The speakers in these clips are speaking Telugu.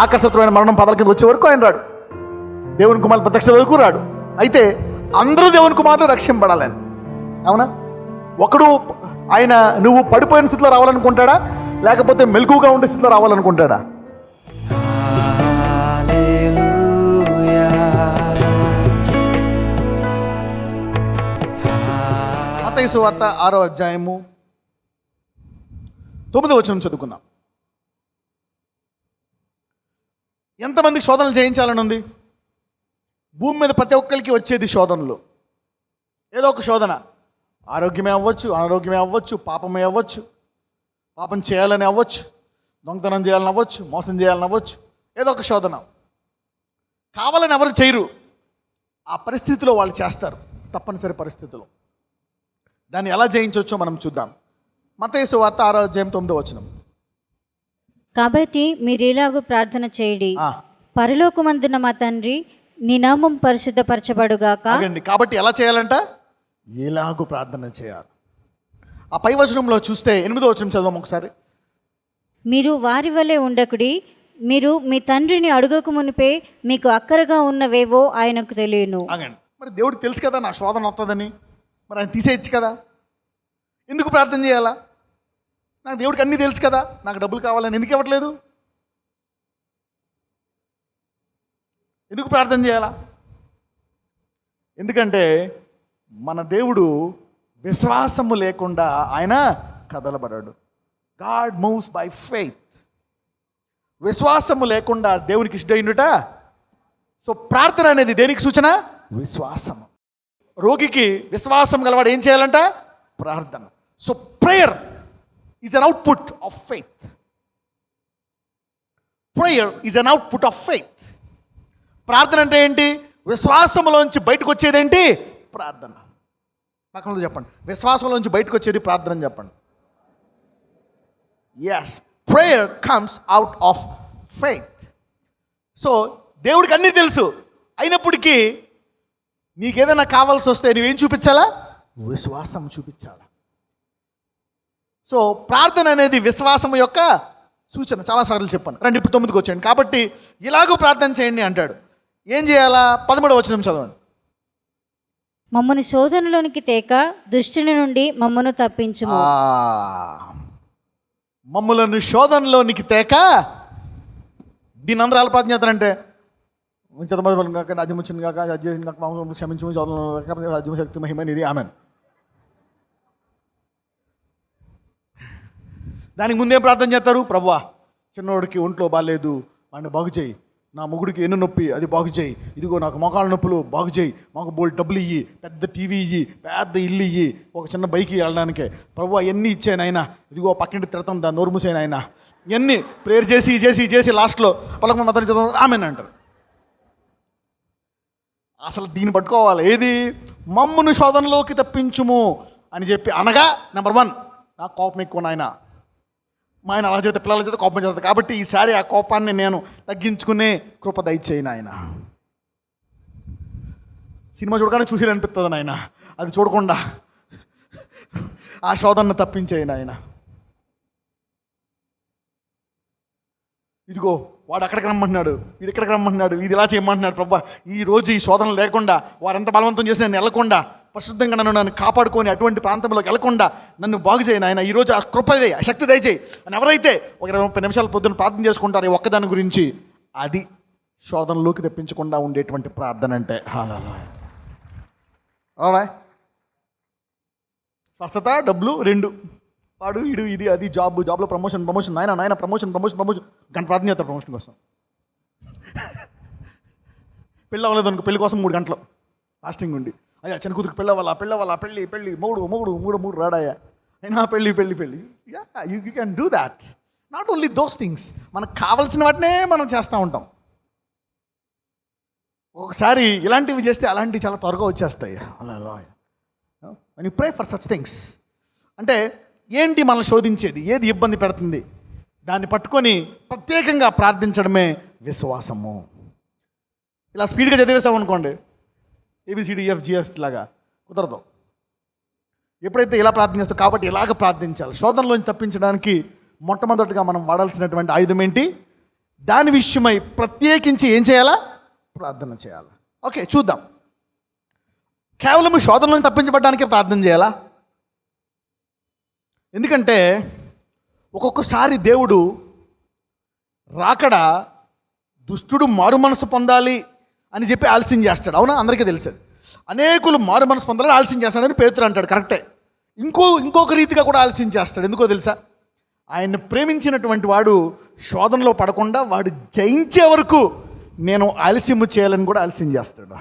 ఆకర్షితమైన మరణం పదల కింద వచ్చే వరకు ఆయన రాడు. దేవుని కుమారుడు ప్రత్యక్ష వరకు రాడు. అయితే అందరూ దేవుని కుమారుడు రక్షింపడాలని. అవునా? ఒకడు ఆయన నువ్వు పడిపోయిన స్థితిలో రావాలనుకుంటాడా, లేకపోతే మెలకుగా ఉండే స్థితిలో రావాలనుకుంటాడా? మత్తయి సువార్త 6వ అధ్యాయము 9వ వచనం చదువుకుందాం. ఎంతమందికి శోధనలు చేయించాలని ఉంది? భూమి మీద ప్రతి ఒక్కరికి వచ్చేది శోధనలు. ఏదో ఒక శోధన, ఆరోగ్యమే అవ్వచ్చు, అనారోగ్యమే అవ్వచ్చు, పాపమే అవ్వచ్చు, పాపం చేయాలని అవ్వచ్చు, దొంగతనం చేయాలని అవ్వచ్చు, మోసం చేయాలని అవ్వచ్చు. ఏదో ఒక శోధన కావాలని ఎవరు చేయరు, ఆ పరిస్థితిలో వాళ్ళు చేస్తారు. తప్పనిసరి పరిస్థితిలో దాన్ని ఎలా జయించవచ్చో మనం చూద్దాం. మత్తయి సువార్త 6వ అధ్యాయం 9వ వచనం. కాబట్టి మీరు ఇలాగూ ప్రార్థన చేయండి, పరలోకమందున్న మా తండ్రి, నీ నామం పరిశుద్ధపరచబడుగాక. కాబట్టి ఎలా చేయాలంట? ఎలాగూ ప్రార్థన చేయాలి. ఆ పై వచనంలో చూస్తే 8వ వచనం చదవం ఒకసారి. మీరు వారి వలె ఉండకుడి, మీరు మీ తండ్రిని అడుగక మునిపే మీకు అక్కరగా ఉన్నవేవో ఆయనకు తెలియను. మరి దేవుడికి తెలుసు కదా నా శోధన వస్తుందని, మరి ఆయన తీసేయచ్చు కదా. ఎందుకు ప్రార్థన చేయాలా? నాకు దేవుడికి అన్నీ తెలుసు కదా, నాకు డబ్బులు కావాలని ఎందుకు ఇవ్వట్లేదు? ఎందుకు ప్రార్థన చేయాలా? ఎందుకంటే మన దేవుడు విశ్వాసము లేకుండా ఆయన కదలబడాడు. God moves by faith. విశ్వాసము లేకుండా దేవునికి ఇష్టమైనట. సో ప్రార్థన అనేది దేనికి సూచన? విశ్వాసము. రోగికి విశ్వాసం గలవాడు ఏం చేయాలంట? ప్రార్థన. So prayer is an output of faith. Prayer is an output of faith. ప్రార్థన అంటే ఏంటి? విశ్వాసంలోంచి బయటకు వచ్చేదేంటి? ప్రార్థన. పక్కన చెప్పండి, విశ్వాసంలోంచి బయటకు వచ్చేది ప్రార్థన అని చెప్పండి. Yes, prayer comes out of faith. So దేవుడికి అన్నీ తెలుసు, అయినప్పటికీ నీకేదైనా కావాల్సి వస్తే నువ్వేం చూపించాలా? విశ్వాసం చూపించాలా. సో ప్రార్థన అనేది విశ్వాసం యొక్క సూచన. చాలాసార్లు చెప్పాను. రండి ఇప్పుడు 9కి వచ్చాయండి. కాబట్టి ఇలాగూ ప్రార్థన చేయండి అంటాడు. ఏం చేయాలా? 13వ వచనం చదవండి. మమ్మను శోధనలోనికి తేక దుష్టుని నుండి మమ్మను తప్పించుము. మమ్మలను శోధనలోనికి తేక. దీని అందరూ ఎలా ప్రార్థన చేస్తారంటే, రాజ్యముచ్చిన కాక క్షమించు రాజ్యం శక్తి మహిమని ఇది ఆమెన్. దానికి ముందేం ప్రార్థన చేస్తారు? ప్రభువా, చిన్నోడికి ఒంట్లో బాగాలేదు, వాడిని బాగు చేయి. నా మొగుడికి ఎన్ను నొప్పి, అది బాగు చేయి. ఇదిగో నాకు మోకాళ్ళ నొప్పులు, బాగు చేయి. మాకు బోల్ డబ్బులు ఇయ్యి, పెద్ద టీవీ ఇయ్యి, పెద్ద ఇల్లు ఇయ్యి, ఒక చిన్న బైక్ వెళ్ళడానికే. ప్రభువా ఎన్ని ఇచ్చాను ఆయన, ఇదిగో పక్కింటి తిడతాం దాన్ని నోరు మూసాను ఆయన. ఇవన్నీ ప్రేయర్ చేసి లాస్ట్లో పలక మాత్రం చదువు ఆమెన్ అంటారు. అసలు దీన్ని పట్టుకోవాలి. ఏది? మమ్మును శోధనలోకి తప్పించుము అని చెప్పి అనగా, నెంబర్ 1, నాకు కోపం ఎక్కువ నాయన. మా ఆయన అలా చేస్తే పిల్లల చేత కోపం చేస్తుంది, కాబట్టి ఈసారి ఆ కోపాన్ని నేను తగ్గించుకునే కృప దయచేయి నాయన. సినిమా చూడగానే చూసి అనిపిస్తుంది నాయన, అది చూడకుండా ఆ శోధనను తప్పించేయి నాయన. ఇదిగో వాడు అక్కడికి రమ్మంటున్నాడు, వీడు ఇక్కడికి రమ్మంటున్నాడు, ఇది ఇలా చేయమంటున్నాడు. ప్రభా ఈ రోజు ఈ శోధన లేకుండా, వారెంత బలవంతం చేసి నేను వెళ్ళకుండా, పరిశుద్ధంగా నన్ను కాపాడుకొని అటువంటి ప్రాంతంలోకి వెళ్ళకుండా నన్ను బాగు చేయను ఆయన. ఈరోజు ఆ కృప దయ, ఆ శక్తి దయచేయి అని ఎవరైతే ఒక 30 నిమిషాలు పొద్దున్న ప్రార్థన చేసుకుంటారు ఈ ఒక్కదాని గురించి, అది శోధనలోకి తెప్పించకుండా ఉండేటువంటి ప్రార్థన అంటే. స్వస్థత, డబ్బులు 2, వాడు ఇడు ఇది అది, జాబ్లో ప్రమోషన్ నాయన ప్రమోషన్ గంట ప్రార్థన చేస్తారు ప్రమోషన్ కోసం. పెళ్ళి అవ్వలేదు అనుకో, పెళ్లి కోసం 3 గంటలు ఫాస్టింగ్ ఉండి, అయ్యా చిన్న కూతురికి పెళ్ళి పెళ్ళి మూడు రాడాయా అయినా పెళ్ళి. Yeah, you can do that. Not only those things, మనకు కావాల్సిన వాటినే మనం చేస్తూ ఉంటాం. ఒకసారి ఇలాంటివి చేస్తే అలాంటివి చాలా త్వరగా వచ్చేస్తాయి. when you pray for such things, అంటే ఏంటి మనల్ని శోధించేది, ఏది ఇబ్బంది పెడుతుంది, దాన్ని పట్టుకొని ప్రత్యేకంగా ప్రార్థించడమే విశ్వాసము. ఇలా స్పీడ్గా చదివేసాం అనుకోండి, ABCDEFGH లాగా కుదరదు. ఎప్పుడైతే ఇలా ప్రార్థన చేస్తాం, కాబట్టి ఇలాగ ప్రార్థించాలి. శోధనలోంచి తప్పించడానికి మొట్టమొదటిగా మనం వాడాల్సినటువంటి ఆయుధం ఏంటి? దాని విషయమై ప్రత్యేకించి ఏం చేయాలా? ప్రార్థన చేయాలి. ఓకే, చూద్దాం. కేవలం శోధన నుంచి తప్పించబడడానికే ప్రార్థన చేయాలా? ఎందుకంటే ఒక్కొక్కసారి దేవుడు రాకడ దుష్టుడు మారు మనసు పొందాలి అని చెప్పి ఆలస్యం చేస్తాడు. అవునా? అందరికీ తెలిసేది. అనేకులు మారు మనసు పొందాలని ఆలస్యం చేస్తాడని పేతురు అంటాడు. కరెక్టే. ఇంకొక రీతిగా కూడా ఆలస్యం చేస్తాడు. ఎందుకో తెలుసా? ఆయన్ని ప్రేమించినటువంటి వాడు శోధనలో పడకుండా వాడు జయించే వరకు నేను ఆలస్యము చేయాలని కూడా ఆలస్యం చేస్తాడు.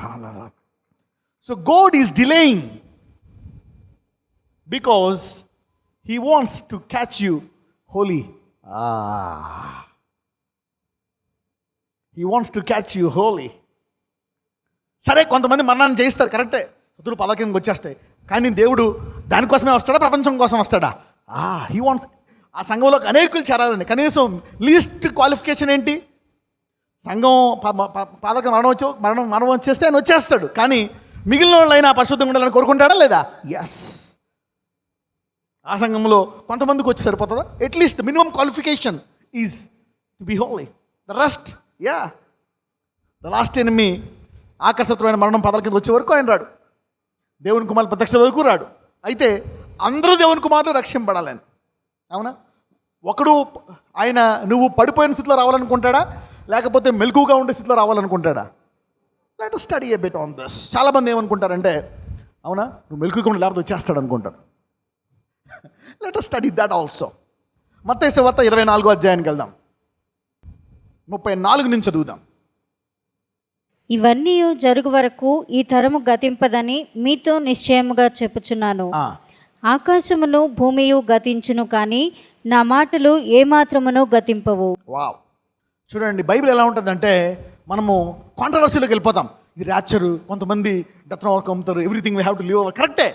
So God is delaying because he wants to catch you holy. He wants to catch you holy. సరే, కొంతమంది మరణాన్ని జయిస్తారు. కరెక్టే, శత్రువులు పద కిందకి వచ్చేస్తాయి. కానీ దేవుడు దానికోసమే వస్తాడా? ప్రపంచం కోసం వస్తాడా? హీ వాంట్స్ ఆ సంఘంలో అనేకులు చేరాలండి. కనీసం లీస్ట్ క్వాలిఫికేషన్ ఏంటి? సంఘం పాదక మరణం వచ్చేస్తే ఆయన వచ్చేస్తాడు. కానీ మిగిలిన వాళ్ళైనా పరిశుద్ధంగా ఉండాలని కోరుకుంటాడా లేదా? ఎస్. ఆ సంఘంలో కొంతమందికి వచ్చి సరిపోతుందా? At least minimum qualification is to be holy. The rest, the last enemy ఆకర్షితమైన మరణం పదల కింద వచ్చే వరకు ఆయన రాడు. దేవుని కుమారుడు ప్రత్యక్ష వరకు రాడు. అయితే అందరూ దేవుని కుమారులు రక్షింపడాలని. అవునా? ఒకడు ఆయన నువ్వు పడిపోయిన స్థితిలో రావాలనుకుంటాడా, లేకపోతే మెలకుగా ఉండే స్థితిలో రావాలనుకుంటాడా? Let us study a bit on this. చాలామంది ఏమనుకుంటారంటే, అవునా, నువ్వు మెలకుగా ఉండి లేకపోతే వచ్చేస్తాడు అనుకుంటారు. Let us study that also. మత్తయి సువార్త 24వ అధ్యాయానికి వెళ్దాం. 34 నుంచి చదువుదాం. ఇవన్నీ జరుగు వరకు ఈ తరము గతింపదని మీతో నిశ్చయముగా చెప్పుచున్నాను. ఆకాశమును భూమియు గతించును, కానీ నా మాటలు ఏమాత్రమును గతింపవు. వావ్, చూడండి, బైబిల్ ఎలా ఉంటుందంటే మనము కాంట్రవర్సీలోకి వెళ్ళిపోతాం. ఇది ర్యాప్చరు, కొంతమంది డెత్ వరకు అమ్ముతారు, everything we have to live over. కరెక్టే,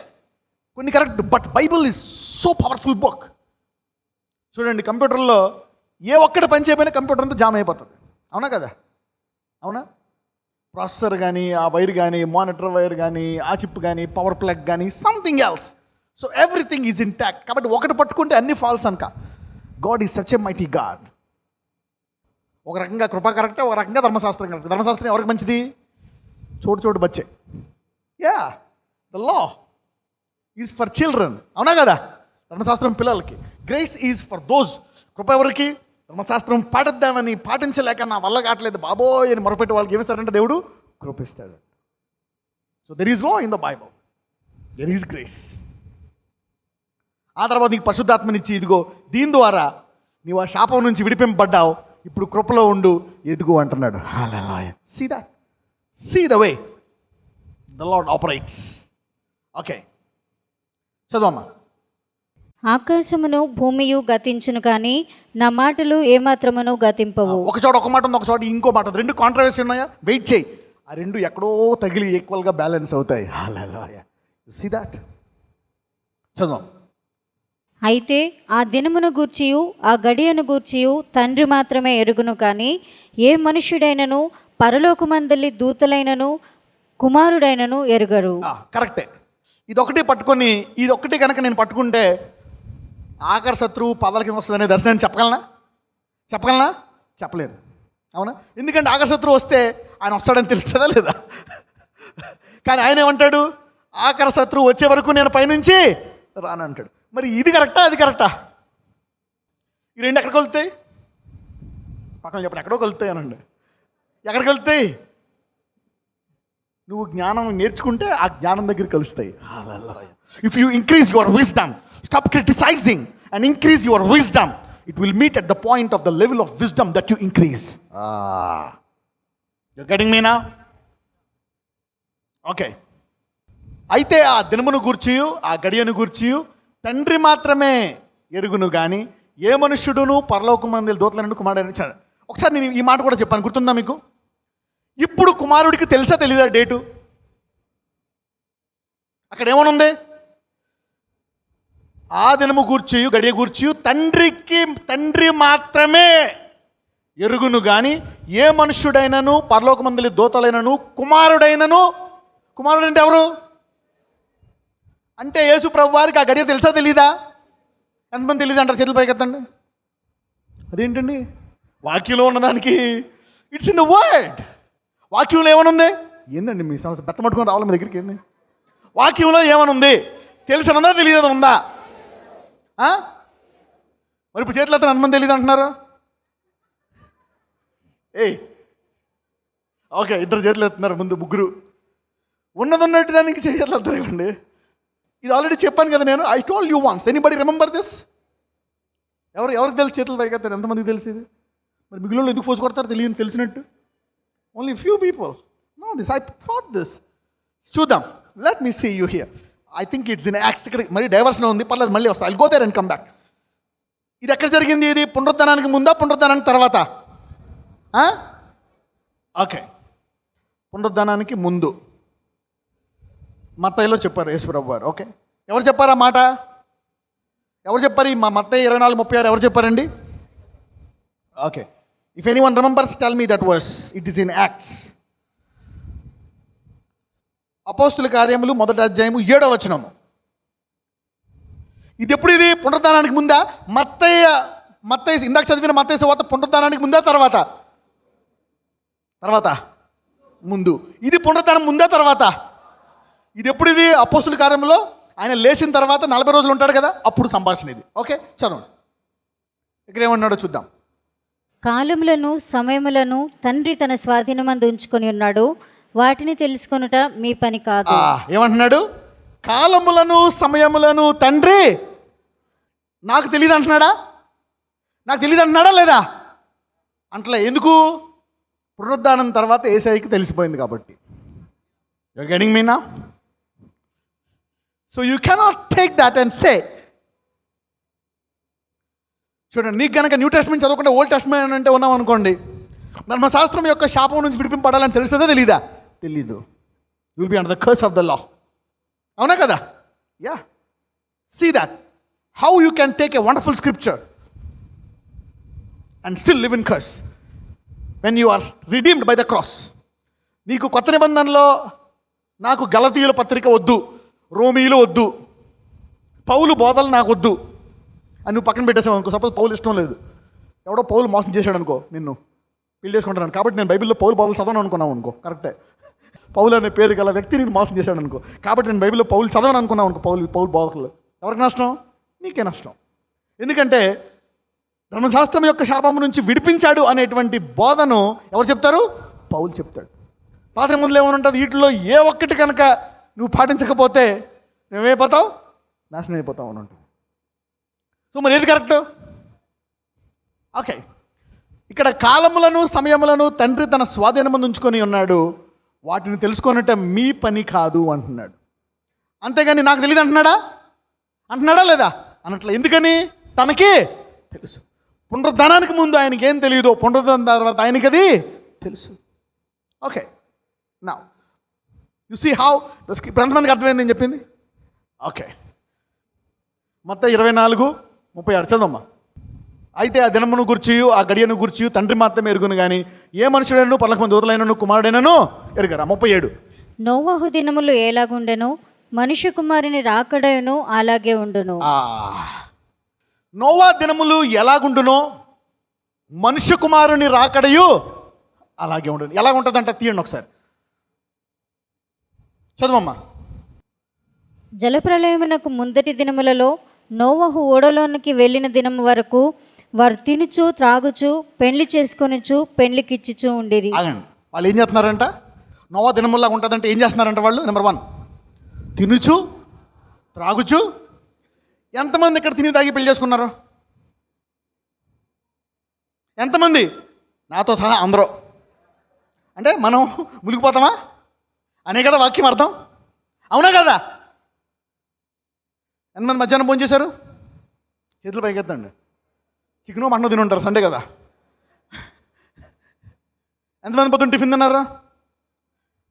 కొన్ని correct. But Bible is so powerful book. చూడండి, కంప్యూటర్లో ఏ ఒక్కటి పని చేయకపోయినా కంప్యూటర్ అంతా జామ్ అయిపోతుంది. అవునా కదా? అవునా? ప్రాసెసర్ కానీ, ఆ వైర్ కానీ, మానిటర్ వైర్ కానీ, ఆ చిప్ కానీ, పవర్ ప్లగ్ కానీ, something else. So everything is intact. కాబట్టి ఒకటి పట్టుకుంటే అన్ని ఫాల్స్ అనక. God is such a mighty God. ఒక రకంగా కృప కరెక్టే, ఒక రకంగా ధర్మశాస్త్రం కరెక్ట్. ధర్మశాస్త్రం ఎవరికి మంచిది? చోటు బచ్చే. The law is for children. అవునా కదా? ధర్మశాస్త్రం పిల్లలకి. Grace is for those. కృప ఎవరికి? ధర్మశాస్త్రం పాటిద్దామని పాటించలేక నా వల్ల కావట్లేదు బాబోయ్ అని మొరపెట్టే వాళ్ళకి ఏమిస్తారంటే దేవుడు కృపిస్తాడు. So there is law in the Bible, there is grace. ఆ తర్వాత నీకు పరిశుద్ధాత్మనిచ్చి, ఇదిగో దీని ద్వారా నీవు ఆ శాపం నుంచి విడిపింపబడ్డావు, ఇప్పుడు కృపలో ఉండు, ఎదుగు అంటున్నాడు. See that, see the way the Lord operates. Okay, చదవమ్మా. ఆకాశమును భూమియు గతించును, కానీ నా మాటలు ఏమాత్రమును గతింపవు. ఒక చోట ఒక మాట ఉంది, ఒక చోట ఇంకో మాట ఉంది. రెండు కాంట్రవర్సీ ఉన్నాయా? వెయిట్ చేయి, ఆ రెండు ఎక్కడో తగిలి ఈక్వల్గా బ్యాలెన్స్ అవుతాయి. See that. చదువు. అయితే ఆ దినమును గూర్చియు ఆ గడియను గూర్చియు తండ్రి మాత్రమే ఎరుగును, కానీ ఏ మనుష్యుడైనను పరలోకమందలి దూతలైనను కుమారుడైనను ఎరుగరు. కరెక్టే. ఇదొకటి పట్టుకొని, ఇదొక్కటి కనుక నేను పట్టుకుంటే ఆఖరి శత్రువు పదల కింద వస్తుందనే దర్శనాన్ని చెప్పగలనా? చెప్పలేదు. అవునా? ఎందుకంటే ఆఖరి శత్రువు వస్తే ఆయన వస్తాడని తెలుస్తుందా లేదా? కానీ ఆయన ఏమంటాడు? ఆఖరి శత్రువు వచ్చే వరకు నేను పైనుంచి రానంటాడు. మరి ఇది కరెక్టా, అది కరెక్టా? ఈ రెండు ఎక్కడికి వెళ్తాయి? పక్కన చెప్పండి, ఎక్కడో వెళ్తాయి అనండి. ఎక్కడికి వెళ్తాయి? నువ్వు జ్ఞానం నేర్చుకుంటే ఆ జ్ఞానం దగ్గర కలుస్తాయి. If you increase your wisdom, stop criticising and increase your wisdom, it will meet at the point of the level of wisdom that you increase. You getting me now? Okay. అయితే ఆ దినమును గూర్చియు ఆ గడియను గూర్చియు తండ్రి మాత్రమే ఎరుగును, కానీ ఏ మనుష్యుడును పరలోకమందలి దూతలైనను కుమారుడైనను ఇచ్చాడు. ఒకసారి నేను ఈ మాట కూడా చెప్పాను, గుర్తుందా మీకు? ఇప్పుడు కుమారుడికి తెలుసా తెలీదా డేటు? అక్కడ ఏమనుంది? ఆ దినము గూర్చియు గడియ గూర్చియు తండ్రి మాత్రమే ఎరుగును, కానీ ఏ మనుష్యుడైనను పరలోకమందలి దూతలైనను కుమారుడైనను. కుమారుడు అంటే ఎవరు? అంటే యేసు ప్రభు వారికి ఆ గడియ తెలుసా తెలీదా? ఎంతమంది తెలియదు అంటారు? చేతులు పైకెత్తండి. అదేంటండి? వాక్యంలో ఉన్నదానికి ఇట్స్ ఇన్ ద వర్డ్. వాక్యంలో ఏమనుంది? ఏందండి మీ సమస్య? బెత్తమట్టుకొని రావాలి మీ దగ్గరికి. ఏంది వాక్యంలో ఏమనుంది? తెలిసినదా తెలియదు ఉందా? మరి ఇప్పుడు చేతులు ఎత్తాను అంతమంది తెలియదు అంటున్నారు. ఓకే, ఇద్దరు చేతులు ఎత్తున్నారు, ముందు ముగ్గురు. ఉన్నట్టు దానికి చేతులు ఎత్తారు ఇవ్వండి. ఇది ఆల్రెడీ చెప్పాను కదా నేను. I told you once. Anybody remember this? ఎవరికి తెలుసు చేతులు పైకి ఎత్తారు? ఎంతమందికి తెలిసి ఇది? మరి మిగిలిన ఎందుకు ఫోర్స్ కొడతారు తెలిసినట్టు? Only few people know this. I thought this. చూద్దాం, let me see you here. I think it's in Acts. ఇక్కడ మరి డైవర్షన్ ఉంది, పర్లేదు, మళ్ళీ వస్తా. I go there and come back. ఇది ఎక్కడ జరిగింది? ఇది పునరుద్ధానానికి ముందా, పునరుద్ధానానికి తర్వాత? ఓకే, పునరుద్ధానానికి ముందు మత్తయిలో చెప్పారు యేసుప్రభు వారు. ఓకే, ఎవరు చెప్పారు ఆ మాట? ఎవరు చెప్పారు? మా మత్తయి 24:36 ఎవరు చెప్పారండి? Okay, if anyone remembers tell me that verse. It is in Acts. అపోస్తుల కార్యములు 1వ అధ్యాయము 7వ వచనము. ఇది ఎప్పుడు? ఇది పునరుద్ధానానికి ముందా? మత్తయి ఇందాక చదివిన మత్తయి సువార్త పునరుద్ధానానికి ముందా తర్వాత? ముందు. ఇది పునరుద్ధానం ముందా తర్వాత? ఇది ఎప్పుడు? ఇది అపోస్తుల కార్యంలో ఆయన లేచిన తర్వాత 40 రోజులు ఉంటాడు కదా, అప్పుడు సంభాషణ ఇది. ఓకే, చదవండి. ఇక్కడ ఏమన్నాడో చూద్దాం. కాలములను సమయములను తండ్రి తన స్వాధీనమందు ఉంచుకొని ఉన్నాడు, వాటిని తెలుసుకొనుట మీ పని కాదు. ఏమంటున్నాడు? కాలములను సమయములను తండ్రి నాకు తెలియదు అంటున్నాడా? నాకు తెలియదు అంటున్నాడా లేదా? అంటలే. ఎందుకు? పునరుద్ధానం తర్వాత యేసయ్యకి తెలిసిపోయింది కాబట్టి. You are getting me now? So you cannot take that and say. చూడండి, నీకు కనుక న్యూ టెస్ట్మెంట్ చదవకుండా ఓల్డ్ టెస్ట్మెంట్ అంటే ఉన్నాం అనుకోండి, ధర్మశాస్త్రం యొక్క శాపం నుంచి విడిపింపడాలని తెలుస్తుందా తెలీదా? తెలీదు. You will be under the curse of the law. అవునా కదా? Yeah. See that how you can take a wonderful scripture and still live in curse when you are redeemed by the cross. నీకు కొత్త నిబంధనలో నాకు గలతీయుల పత్రిక వద్దు, రోమీలు వద్దు, పౌలు బోధలు నాకు వద్దు అని నువ్వు పక్కన పెట్టేసావు అనుకో. సపోజ్ పౌలు ఇష్టం లేదు, ఎవడో పౌలు మోసం చేశాడు అనుకో, నిన్ను పెళ్లి చేసుకుంటాను కాబట్టి నేను బైబిల్లో పౌలు బోధలు చదవను అనుకున్నావు అనుకో. కరెక్టే, పౌలు అనే పేరు గల వ్యక్తి నేను మోసం చేశాడు అనుకో, కాబట్టి నేను బైబిల్లో పౌలు చదవను అనుకున్నావు అనుకో. పౌలు బోధకులు ఎవరికి నష్టం? నీకే నష్టం. ఎందుకంటే ధర్మశాస్త్రం యొక్క శాపం నుంచి విడిపించాడు అనేటువంటి బోధను ఎవరు చెప్తారు? పౌలు చెప్తాడు. పాత నిబంధనలో ఏమైనా ఉంటుంది? వీటిలో ఏ ఒక్కటి కనుక నువ్వు పాటించకపోతే నువ్వేమైపోతావు? నాశనం అయిపోతావు అని ఉంటుంది. సో మరి ఏది కరెక్ట్? ఓకే, ఇక్కడ కాలములను సమయములను తండ్రి తన స్వాధీనమందు ఉంచుకొని ఉన్నాడు, వాటిని తెలుసుకొనట మీ పని కాదు అంటున్నాడు. అంతేగాని నాకు తెలియదు అంటున్నాడా లేదా? అనట్లే. ఎందుకని? తనకి తెలుసు. పునరుద్ధానానికి ముందు ఆయనకి ఏం తెలియదు, పునరుద్ధానం తర్వాత ఆయనకి అది తెలుసు. ఓకే, నా యు సీ హౌ ఇప్పుడు ఎంతమందికి అర్థమైంది నేను చెప్పింది? ఓకే, మత్తయి 24:36 చదవమ్మా. అయితే ఆ దినమును గుర్చియు ఆ గడియను గుర్చియు తండ్రి మాత్రమే ఎరుగును కానీ ఏ మనుషుడైనను పరలోకమందు దూతలైనను కుమారుడైనను ఎరుగరా. 37 నోవహు దినములు ఎలాగుండెను మనుష్య కుమారుని రాకడను అలాగే ఉండును. నోవా దినములు ఎలాగుండునో మనుష్య కుమారుని రాకడయు అలాగే ఉండును. ఎలాగుంటుందంట? తీయండి ఒకసారి, చదవమ్మా. జలప్రలయమునకు ముందటి దినములలో నోవహు ఓడలోనికి వెళ్ళిన దినము వరకు వారు తినుచు త్రాగుచు పెళ్లి చేసుకొనుచు పెళ్లికిచ్చుచు ఉండిరి. వాళ్ళు ఏం చేస్తున్నారంట? నోవా దినముల్లాగా ఉంటుందంటే ఏం చేస్తున్నారంట వాళ్ళు? నెంబర్ 1, తినుచు త్రాగుచు. ఎంతమంది ఇక్కడ తిని తాగి పెళ్లి చేసుకున్నారు? ఎంతమంది? నాతో సహా అందరూ. అంటే మనం మునిగిపోతామా అనే కదా వాక్యం అర్థం. అవునా కదా? ఎంతమంది మధ్యాహ్నం భోజనం చేశారు? చేతులు పైకి ఎత్తండి. చికెను మటన్ తిని ఉంటారు, సండే కదా. ఎంతమంది పొద్దున్న టిఫిన్ తిన్నారా?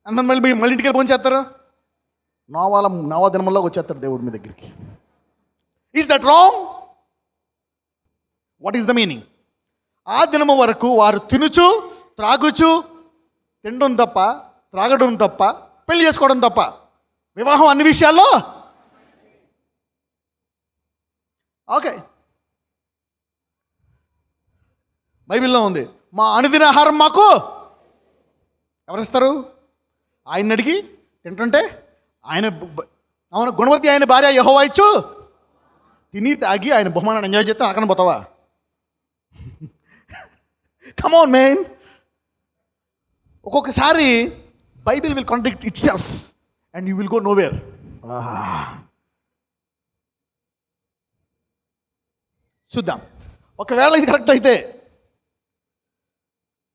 ఎంతమంది మళ్ళీ ఇంటికి భోజనం చేస్తారు? నోవా దినముల్లో వచ్చేస్తారు దేవుడు మీ దగ్గరికి. Is that wrong? What is the meaning? ఆ దినము వరకు వారు తినుచు త్రాగుచు, తినడం తప్ప, త్రాగడం తప్ప, పెళ్లి చేసుకోవడం తప్ప, వివాహం అన్ని విషయాల్లో. ఓకే, బైబిల్లో ఉంది. మా అనుదిన ఆహారం మాకు ఎవరిస్తారు? ఆయన అడిగి తింటుంటే ఆయన అవును గుణవతి ఆయన భార్య యెహోవా ఇచ్చు తిని తాగి ఆయన బహుమానాన్ని ఎంజాయ్ చేస్తే అక్కడ పోతావా? Come on man. ఒక్కొక్కసారి Bible will contradict itself and you will go nowhere. చూద్దాం. ఒకవేళ ఇది కరెక్ట్ అయితే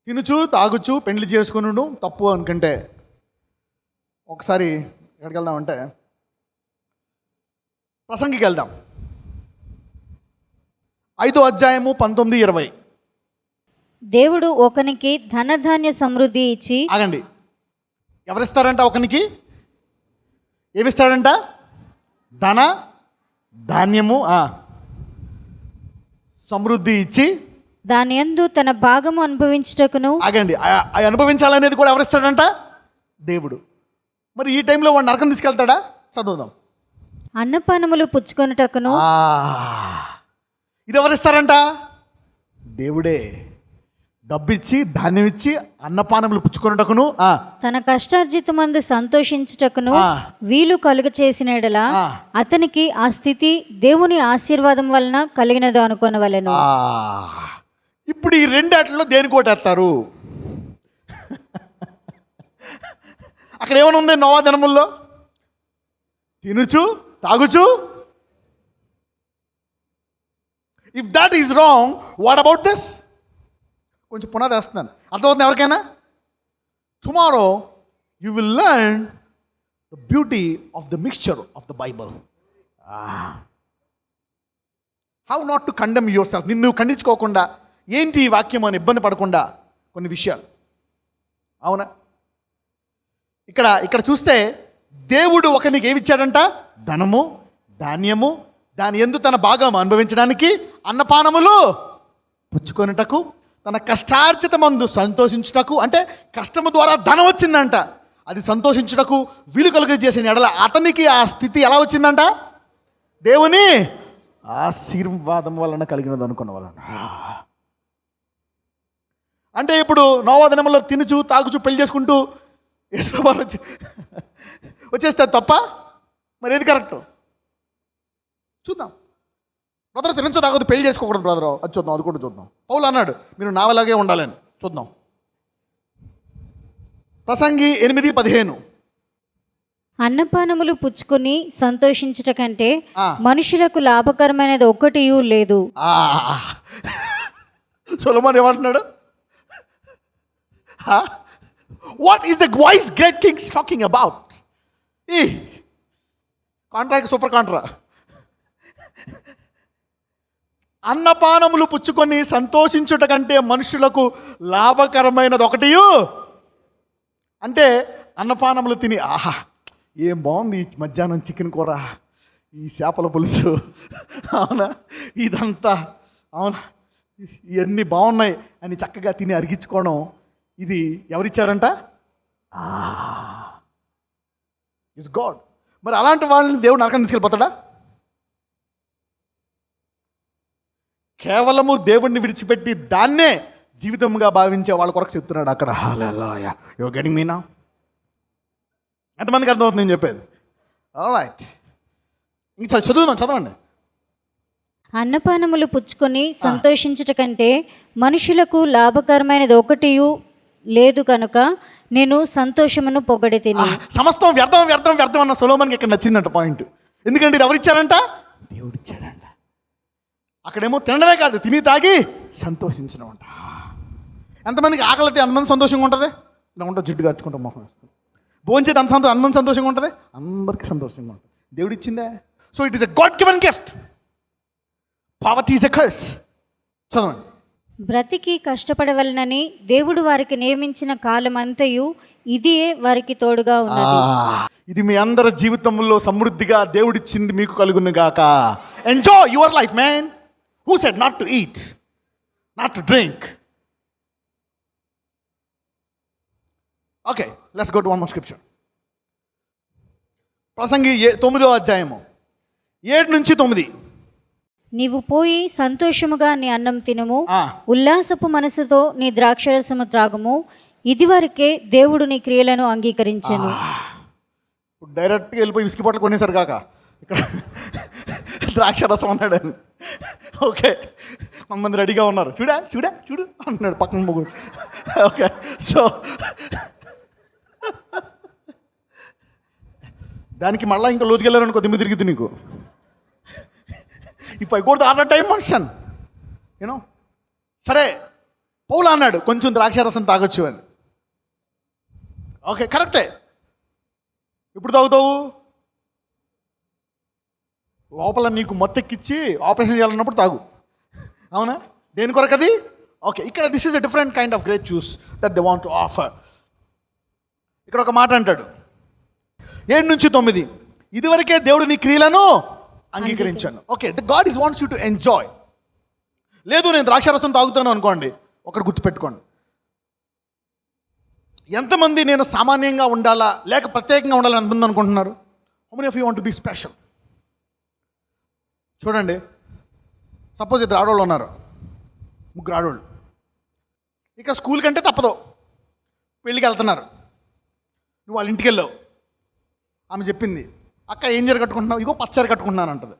తినుచు తాగుచు పెండ్లి చేసుకుని తప్పు అనుకుంటే ఒకసారి ఎక్కడికి వెళ్దామంటే ప్రసంగికి వెళ్దాం. 5వ అధ్యాయము 19-20. దేవుడు ఒకనికి ధనధాన్య సమృద్ధి ఇచ్చి. ఆగండి. ఎవరిస్తారంట? ఒకనికి ఏమిస్తాడంట? ధన ధాన్యము సమృద్ధి ఇచ్చి దాని యందు తన భాగము అనుభవించుటకును. ఆగండి. అనుభవించాలనేది కూడా ఎవరిస్తాడంట? దేవుడు. మరి ఈ టైంలో వాడు నరకం తీసుకెళ్తాడా? చదువుదాం. అన్నపానములు పుచ్చుకొనుటకును. ఇది ఎవరిస్తారంట? దేవుడే. డబ్బిచ్చి ధాన్యం ఇచ్చి అన్నపానములు పుచ్చుకొనుటకును తన కష్టార్జితమందు సంతోషించుటకును వీలు కలుగ చేసిన యెడల అతనికి ఆ స్థితి దేవుని ఆశీర్వాదం వలన కలిగినది అనుకొనవలెను. ఇప్పుడు ఈ రెండాటిలో దేని కోటేస్తారు? అక్కడ ఏమైనా ఉంది? నోవా దినముల్లో తినుచు తాగుచు. If that is wrong, what about this? కొంచెం పునాది వేస్తున్నాను, అర్థమవుతుంది ఎవరికైనా? Tomorrow you will learn the beauty of the mixture of the Bible. How not to condemn yourself. నిన్ను ఖండించుకోకుండా ఏంటి ఈ వాక్యం అని ఇబ్బంది పడకుండా కొన్ని విషయాలు. అవునా? ఇక్కడ చూస్తే దేవుడు ఒకనికి ఏమిచ్చాడంట? ధనము ధాన్యము, దాని యందు తన భాగం అనుభవించడానికి, అన్నపానములు పుచ్చుకొనుటకు, తన కష్టార్జితమందు సంతోషించుటకు. అంటే కష్టము ద్వారా ధనం వచ్చిందంట, అది సంతోషించుటకు వీలు కలుగ చేసిన ఎడల అతనికి ఆ స్థితి ఎలా వచ్చిందంట? దేవుని ఆశీర్వాదం వలన కలిగినది అనుకున్న వలన. అంటే ఇప్పుడు నోవా దినములో తినుచు తాగుచు పెళ్లి చేసుకుంటూ వచ్చేస్తే తప్ప? మరి ఏది కరెక్ట్? చూద్దాం. బ్రదర్ తినచు తాగదు పెళ్లి చేసుకోకూడదు బ్రదర్, అది చూద్దాం. అది కూడా చూద్దాం. పౌలు అన్నాడు మీరు నావలాగే ఉండాలని. చూద్దాం. ప్రసంగి 8:15. అన్నపానములు పుచ్చుకొని సంతోషించుట కంటే మనుషులకు లాభకరమైనది ఒక్కటియూ లేదు. సొలొమోన్ ఏమంటున్నాడు? What is the voice great Kings talking about? ఈ కాంట్రాకి సూపర్ కాంట్రా. అన్నపానములు పుచ్చుకొని సంతోషించుట కంటే మనుషులకు లాభకరమైనది ఒకటియు. అంటే అన్నపానములు తిని ఆహా ఏం బాగుంది ఈ మధ్యాహ్నం చికెన్ కూర, ఈ చేపల పులుసు, అవునా ఇదంతా, అవునా ఇవన్నీ బాగున్నాయి అని చక్కగా తిని అరిగించుకోవడం, ఇది ఎవరిచ్చారంట? It's God. మరి అలాంటి వాళ్ళని దేవుడు నరకం తీసుకెళ్ళిపోతాడా? కేవలము దేవుణ్ణి విడిచిపెట్టి దాన్నే జీవితంగా భావించే వాళ్ళ కొరకు చెప్తున్నాడు అక్కడ. Hallelujah. You are getting me now? ఎంతమందికి అర్థమవుతుంది నేను చెప్పేది? ఆల్రైట్, ఇంక చదవండి. అన్నపానములు పుచ్చుకొని సంతోషించుట కంటే మనుషులకు లాభకరమైనది ఒకటియు లేదు కనుక నేను సంతోషమును పొగడి తిని. సమస్తం వ్యర్థం వ్యర్థం వ్యర్థం అన్న సొలొమోన్కి ఇక్కడ నచ్చిందంట పాయింట్. ఎందుకంటే ఇది ఎవరిచ్చారంట? దేవుడు ఇచ్చాడంట. అక్కడేమో తినడమే కాదు, తిని తాగి సంతోషించడం అంట. ఎంతమందికి ఆకలితే అంతమంది సంతోషంగా ఉంటుంది? ఇలా ఉంటుంది, జిడ్డు కట్టుకుంటాం మొహం వేసుకుంటాం. భోంచేది అంతమంది సంతోషంగా ఉంటుంది, అందరికీ సంతోషంగా ఉంటుంది. దేవుడు ఇచ్చిందే. So it is a God given gift. Poverty is a curse. చదవండి. బ్రతికి కష్టపడవలనని దేవుడు వారికి నియమించిన కాలం అంతయు ఇదియే వారికి తోడుగా ఉన్నది. ఇది మీ అందరి జీవితంలో సమృద్ధిగా దేవుడిచ్చింది మీకు కలుగును గాక. Enjoy your life man. Who said not to eat, not to drink? Okay, let's go to one more scripture. ప్రసంగి 9వ అధ్యాయము 7-9. నీవు పోయి సంతోషముగా నీ అన్నం తినుము, ఆ, ఉల్లాసపు మనసుతో నీ ద్రాక్షరసము త్రాగుము. ఇదివరకే దేవుడు నీ క్రియలను అంగీకరించెను. ఇప్పుడు డైరెక్ట్గా వెళ్ళిపోయి విస్కీ బాటిల్ కొనేసారు కాక ఇక్కడ ద్రాక్ష రసం అన్నాడు అని. ఓకే, కొంతమంది రెడీగా ఉన్నారు. చూడా చూడా చూడు అంటున్నాడు పక్కన మొగుడు. ఓకే, సో దానికి మళ్ళీ ఇంకా లోతుకెళ్ళారనుకో దిమ్మి తిరిగిద్ది నీకు. If I go to other dimension, you know. సరే, పౌలు అన్నాడు కొంచెం ద్రాక్షారసం తాగొచ్చు అని. ఓకే, కరెక్టే. ఎప్పుడు తాగుతావు? లోపల నీకు మొత్తెక్కిచ్చి ఆపరేషన్ చేయాలన్నప్పుడు తాగు. అవునా? దేని కొరకు అది? ఓకే, ఇక్కడ this is a different kind of great juice that they want to offer. ఇక్కడ ఒక మాట అంటాడు 7-9, ఇదివరకే దేవుడు నీ క్రియలను అంగీకరించాను. Okay, God is wants you to enjoy. లేదు నేను ద్రాక్షారసం తాగుతాను అనుకోండి, ఒకటి గుర్తుపెట్టుకోండి. ఎంతమంది నేను సామాన్యంగా ఉండాలా లేక ప్రత్యేకంగా ఉండాలని ఎంతమంది అనుకుంటున్నారు? How many of you want to be special? చూడండి, సపోజ్ ఇద్దరు ఆడవాళ్ళు ఉన్నారు, ముగ్గురు ఆడవాళ్ళు. ఇక స్కూల్ కంటే తప్పదు, పెళ్ళికి వెళ్తున్నారు. నువ్వు వాళ్ళ ఇంటికి వెళ్ళావు. ఆమె చెప్పింది, అక్క ఏం చీర కట్టుకుంటున్నావు? ఇగో పచ్చరి కట్టుకుంటున్నాను అంటది.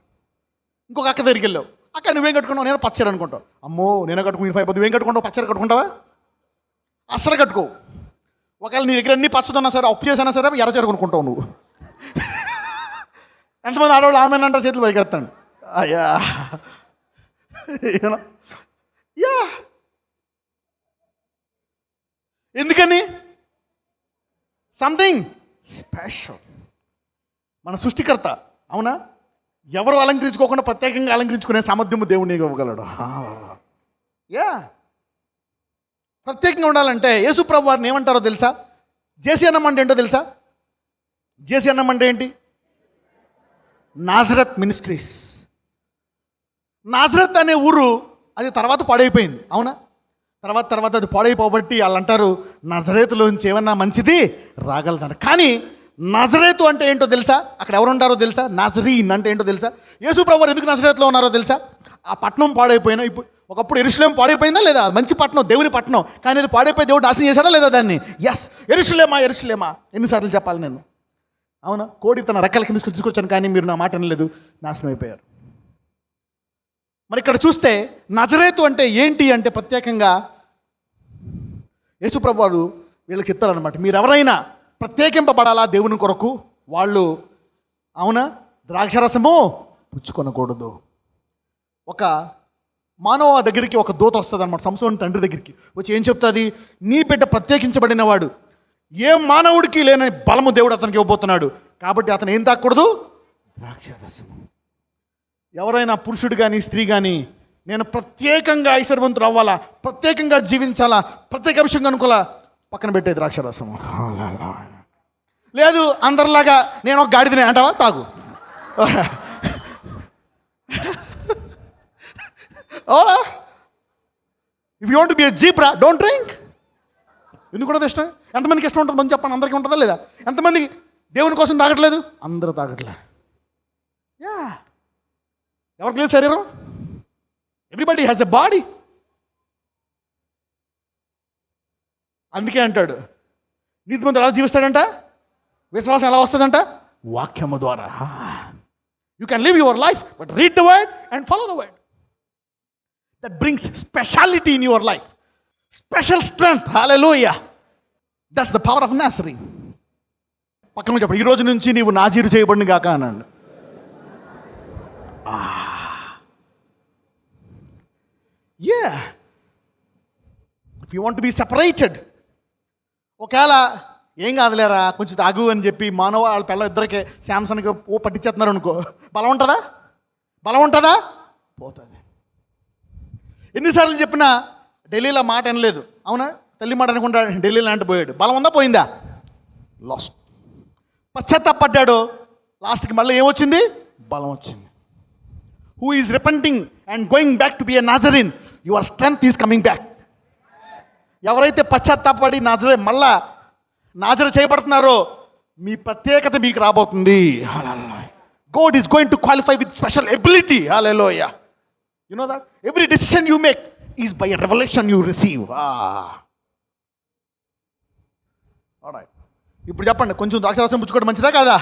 ఇంకొక అక్క దగ్గరికి వెళ్ళావు, అక్క నువ్వేం కట్టుకున్నావు? నేను పచ్చరి అనుకుంటావు. అమ్మో నేనే కట్టుకుని 5 నువ్వేం కట్టుకుంటావు? పచ్చరి కట్టుకుంటావా? అస్సలు కట్టుకోవు. ఒకవేళ నీ దగ్గర అన్ని పచ్చదన్నా సరే, అప్పు చేసినా సరే ఎర్రచీర కొనుక్కుంటావు నువ్వు. ఎంతమంది ఆడవాళ్ళు ఆమె అంటారు చేతులు పైకి ఎత్తండి. అయ్యా, యా, ఎందుకని? Something special. మన సృష్టికర్త, అవునా? ఎవరు అలంకరించుకోకుండా ప్రత్యేకంగా అలంకరించుకునే సామర్థ్యము దేవుడిని ఇవ్వగలడు. యా, ప్రత్యేకంగా ఉండాలంటే యేసు ప్రభు వారిని ఏమంటారో తెలుసా? జేసీ అన్నం అంటే ఏంటో తెలుసా? జేసీ అన్నం అంటే ఏంటి? నాజరత్ మినిస్ట్రీస్. నాజరత్ అనే ఊరు అది తర్వాత పాడైపోయింది, అవునా? తర్వాత అది పాడైపోబట్టి వాళ్ళు అంటారు నజరేతులోంచి ఏమన్నా మంచిది రాగలదని. కానీ నజరేతు అంటే ఏంటో తెలుసా? అక్కడ ఎవరు ఉంటారో తెలుసా? నజరీన్ అంటే ఏంటో తెలుసా? యేసు ప్రభువు ఎఎందుకు నజరేతులో ఉన్నారో తెలుసా? ఆ పట్టణం పాడైపోయినా, ఇప్పుడు ఒకప్పుడు యెరూషలేం పాడైపోయిందా లేదా? మంచి పట్టణం, దేవుని పట్టణం. కానీ అది పాడైపోయి దేవుడు నాశనం చేశాడా లేదా దాన్ని? ఎస్, యెరూషలేమా యెరూషలేమా ఎన్నిసార్లు చెప్పాలి నేను? అవునా? కోడి తన రెక్కల కింద తీసుకొచ్చాను కానీ మీరు నా మాట అనలేదు, నాశనం అయిపోయారు. మరి ఇక్కడ చూస్తే నజరేతు అంటే ఏంటి అంటే ప్రత్యేకంగా యేసు ప్రభువు వారు వీళ్ళకి చెప్తారనమాట, మీరు ఎవరైనా ప్రత్యేకింపబడాలా దేవుని కొరకు, వాళ్ళు అవునా ద్రాక్షరసము పుచ్చుకొనకూడదు. ఒక మానవ దగ్గరికి ఒక దూత వస్తుంది అనమాట, సంసోని తండ్రి దగ్గరికి వచ్చి ఏం చెప్తుంది? నీ బిడ్డ ప్రత్యేకించబడిన వాడు, ఏ మానవుడికి లేని బలము దేవుడు అతనికి ఇవ్వబోతున్నాడు, కాబట్టి అతను ఏం తాకూడదు? ద్రాక్షరసము. ఎవరైనా పురుషుడు కానీ స్త్రీ కానీ నేను ప్రత్యేకంగా ఐశ్వర్యవంతుడు అవ్వాలా, ప్రత్యేకంగా జీవించాలా, ప్రత్యేక విషయంగా అనుకోవాలా, పక్కన పెట్టే ద్రాక్షరసము. లేదు అందరిలాగా నేను ఒక గాడిదని అంటావా? తాగు. If you want to be a zebra, don't drink. ఎందుకు కూడా ఇష్టం? ఎంతమందికి ఇష్టం ఉంటుంది? మంది చెప్పండి, అందరికీ ఉంటుందా లేదా? ఎంతమంది దేవుని కోసం తాగట్లేదు? అందరూ తాగట్లే. యా, ఎవరికి లేదు శరీరం? Everybody has a body. అందుకే అంటాడు నీతిమంతుడు ఎలా జీవిస్తాడంట? విశ్వాసం ఎలా వస్తుందంట? వాక్యము ద్వారా. You can live your life but read the word and follow the word. That brings speciality in your life, special strength. Hallelujah, that's the power of Nazarite. పక్కన చెప్పండి, ఈ రోజు నుంచి నీవు నాజీరు చేయబడిన గాక అన్నాడు. Yeah, if you want to be separated, ఒకవేళ ఏం కాదులేరా కొంచెం తాగు అని చెప్పి మానవ వాళ్ళ పిల్ల ఇద్దరికి శాంసన్కి పట్టించేస్తున్నారు అనుకో, బలం ఉంటుందా? బలం ఉంటుందా? పోతుంది. ఎన్నిసార్లు చెప్పినా ఢిల్లీలో మాట అనలేదు, అవునా? తల్లి మాట అనుకుంటా ఢిల్లీలో అంటే పోయాడు. బలం ఉందా? పోయిందా? లాస్ట్. పశ్చాత్తాపడ్డాడు, లాస్ట్కి మళ్ళీ ఏమొచ్చింది? బలం వచ్చింది. Who is repenting and going back to be a Nazarene, your strength is coming back. ఎవరైతే పశ్చాత్తాపడి మళ్ళా నాజరు చేయబడుతున్నారో మీ ప్రత్యేకత మీకు రాబోతుంది. God is going to qualify with special ability. Hallelujah. You know that? Every decision you make is by a revelation you receive. Alright. ఇప్పుడు చెప్పండి, కొంచెం ద్రాక్షారసం పుచ్చుకోవడం మంచిదా కాదా?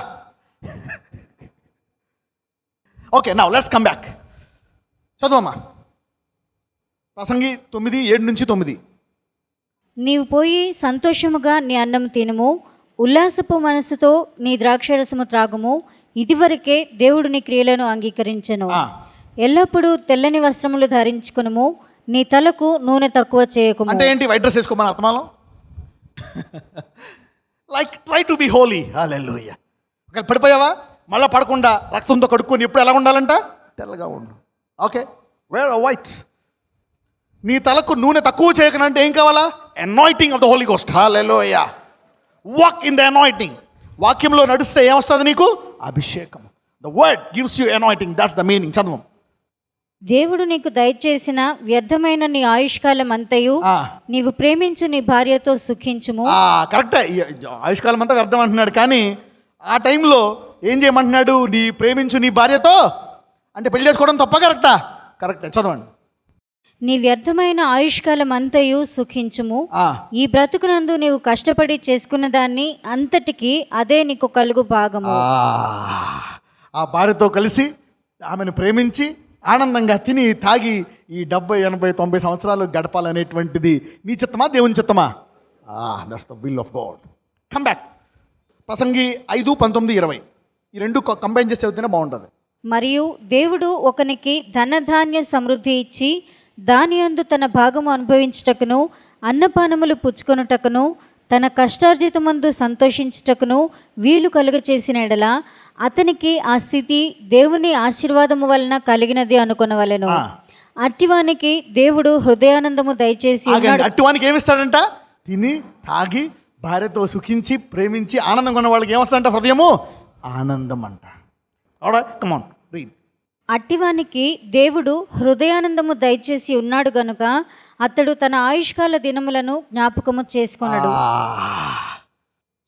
Okay, now let's come back. చదువమ్మా ప్రసంగి 9:7-9. నీవు పోయి సంతోషముగా నీ అన్నం తినుము, ఉల్లాసపు మనసుతో నీ ద్రాక్షరసము త్రాగుము. ఇదివరకే దేవుడు నీ క్రియలను అంగీకరించెను. ఎల్లప్పుడూ తెల్లని వస్త్రములు ధరించుకునుము, నీ తలకు నూనె తక్కువ చేయకుము. అంటే ఏంటి? వైట్ డ్రెస్ వేసుకోమని అర్థమాలం. Like try to be holy. Hallelujah. ఒకవేళ పడిపోయావా, మళ్ళీ పడకుండా రక్తంతో కడుక్కొని ఎప్పుడు ఎలా ఉండాలంట? తెల్లగా ఉండు. Okay, wear white. నీ తలకు నూనె తక్కువ చేయకనంటే ఏం కావాలా? Anointing of the Holy Ghost. Hallelujah. Walk in the anointing. వాక్యంలో నడిస్తే ఏమొస్తుంది నీకు? అభిషేకం. The word gives you anointing. That's the meaning. చదువు. దేవుడు నీకు దయచేసిన వ్యర్థమైన నీ ఆయుష్కాలం అంతయు నీవు ప్రేమించు నీ భార్యతో సుఖించుము. కరెక్టే, ఆయుష్కాలం అంతా వ్యర్థం అంటున్నాడు, కానీ ఆ టైంలో ఏం చేయమంటున్నాడు? నీ ప్రేమించు నీ భార్యతో. అంటే పెళ్లి చేసుకోవడం తప్ప? కరెక్టా? కరెక్టే. చదవండి. నీ వ్యర్థమైన ఆయుష్కాలం అంతయు సుఖించుము. ఈ బ్రతుకునందు నీవు కష్టపడి చేసుకున్న దాన్ని అంతటికి అదే నీకు కలుగు భాగము. ఆ భార్యతో కలిసి ఆమెను ప్రేమించి ఆనందంగా తిని తాగి ఈ 70, 80, 90 సంవత్సరాలు గడపాలనేటువంటిది నీ చిత్తమా దేవుని చిత్తమా? That's the will of God. Come back. ప్రసంగి 5:19-20 ఈ రెండు కంబైన్ చేసి చదివితేనే బాగుంటుంది. మరియు దేవుడు ఒకనికి ధనధాన్య సమృద్ధి ఇచ్చి దాని యందు తన భాగము అనుభవించుటకును అన్నపానములు పుచ్చుకొనుటకును తన కష్టార్జితమందు సంతోషించుటకును వీలు కలుగచేసిన ఎడల అతనికి ఆ స్థితి దేవుని ఆశీర్వాదము వలన కలిగినది అనుకొనవలెను. అట్టివానికి దేవుడు హృదయానందము దయచేసి ఉన్నాడు. అట్టివానికి ఏమిస్తాడంట? తిని తాగి భార్యతో సుఖించి ప్రేమించి ఆనందం కొన్న వాళ్ళకి ఏమొస్తాడంట? హృదయము ఆనందం అంట. Come on read. అట్టివానికి దేవుడు హృదయానందము దయచేసి ఉన్నాడు గనుక అతడు తన ఆయుష్కాల దినములను జ్ఞాపకము చేసుకున్నాడు.